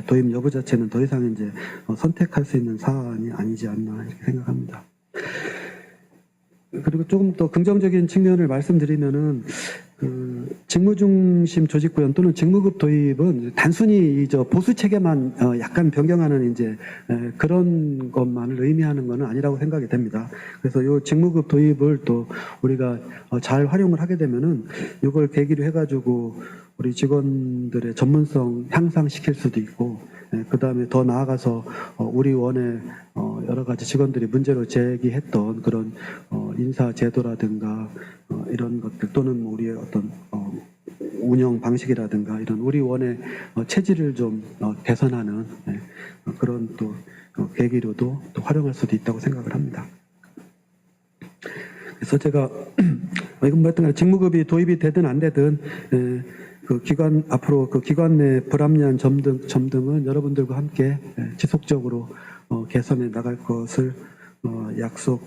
[SPEAKER 3] 도입 여부 자체는 더 이상 이제 선택할 수 있는 사안이 아니지 않나 이렇게 생각합니다. 그리고 조금 더 긍정적인 측면을 말씀드리면은 그 직무중심 조직구현 또는 직무급 도입은 단순히 보수 체계만 약간 변경하는 이제 그런 것만을 의미하는 것은 아니라고 생각이 됩니다. 그래서 이 직무급 도입을 또 우리가 잘 활용을 하게 되면은 이걸 계기로 해가지고 우리 직원들의 전문성 향상시킬 수도 있고 그 다음에 더 나아가서 우리 원의 여러 가지 직원들이 문제로 제기했던 그런 인사 제도라든가 이런 것들 또는 우리의 어떤 운영 방식이라든가 이런 우리 원의 체질을 좀 개선하는 그런 또 계기로도 또 활용할 수도 있다고 생각을 합니다. 그래서 제가 이건 뭐 하여튼 직무급이 도입이 되든 안 되든 그 기관 앞으로 그 기관 내 불합리한 점 등은 여러분들과 함께 지속적으로 개선해 나갈 것을 약속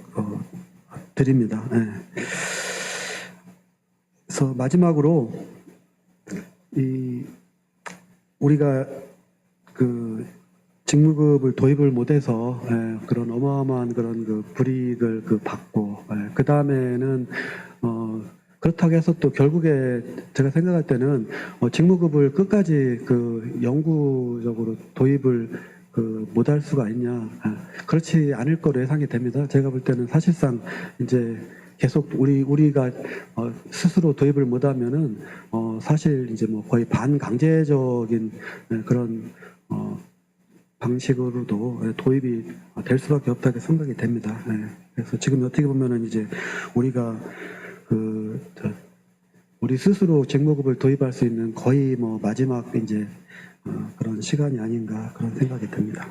[SPEAKER 3] 드립니다. 그래서 마지막으로 우리가 그 직무급을 도입을 못해서 그런 어마어마한 그런 그 불이익을 받고 그 다음에는 그렇다고 해서 또 결국에 제가 생각할 때는 직무급을 끝까지 그 영구적으로 도입을 못할 수가 있냐. 그렇지 않을 거로 예상이 됩니다. 제가 볼 때는 사실상 이제 계속 우리가 스스로 도입을 못하면은 사실 이제 뭐 거의 반강제적인 그런 방식으로도 도입이 될 수밖에 없다고 생각이 됩니다. 그래서 지금 어떻게 보면은 이제 우리가 우리 스스로 직무급을 도입할 수 있는 거의 뭐 마지막 이제 그런 시간이 아닌가 그런 생각이 듭니다.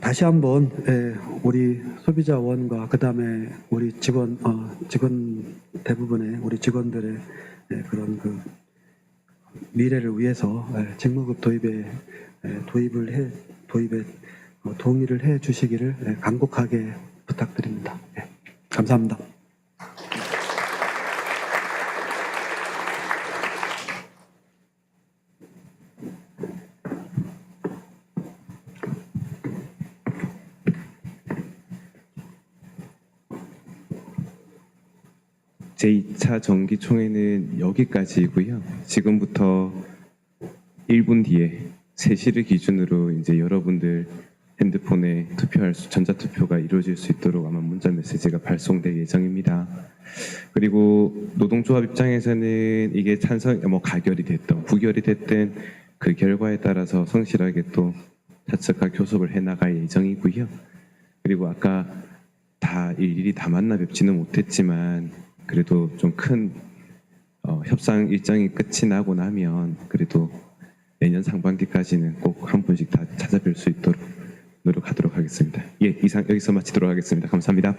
[SPEAKER 3] 다시 한번 우리 소비자원과 그 다음에 우리 직원 대부분의 우리 직원들의 그런 그 미래를 위해서 직무급 도입에 동의를 해 주시기를 간곡하게 부탁드립니다. 감사합니다.
[SPEAKER 1] 제2차 정기총회는 여기까지이고요. 지금부터 1분 뒤에 3시를 기준으로 이제 여러분들 핸드폰에 전자투표가 이루어질 수 있도록 아마 문자 메시지가 발송될 예정입니다. 그리고 노동조합 입장에서는 이게 가결이 됐든 부결이 됐든 그 결과에 따라서 성실하게 또 차측과 교섭을 해나갈 예정이고요. 그리고 아까 일일이 다 만나 뵙지는 못했지만 그래도 좀 큰 협상 일정이 끝이 나고 나면 그래도 내년 상반기까지는 꼭 한 분씩 다 찾아뵐 수 있도록 노력하도록 하겠습니다. 이상 여기서 마치도록 하겠습니다. 감사합니다.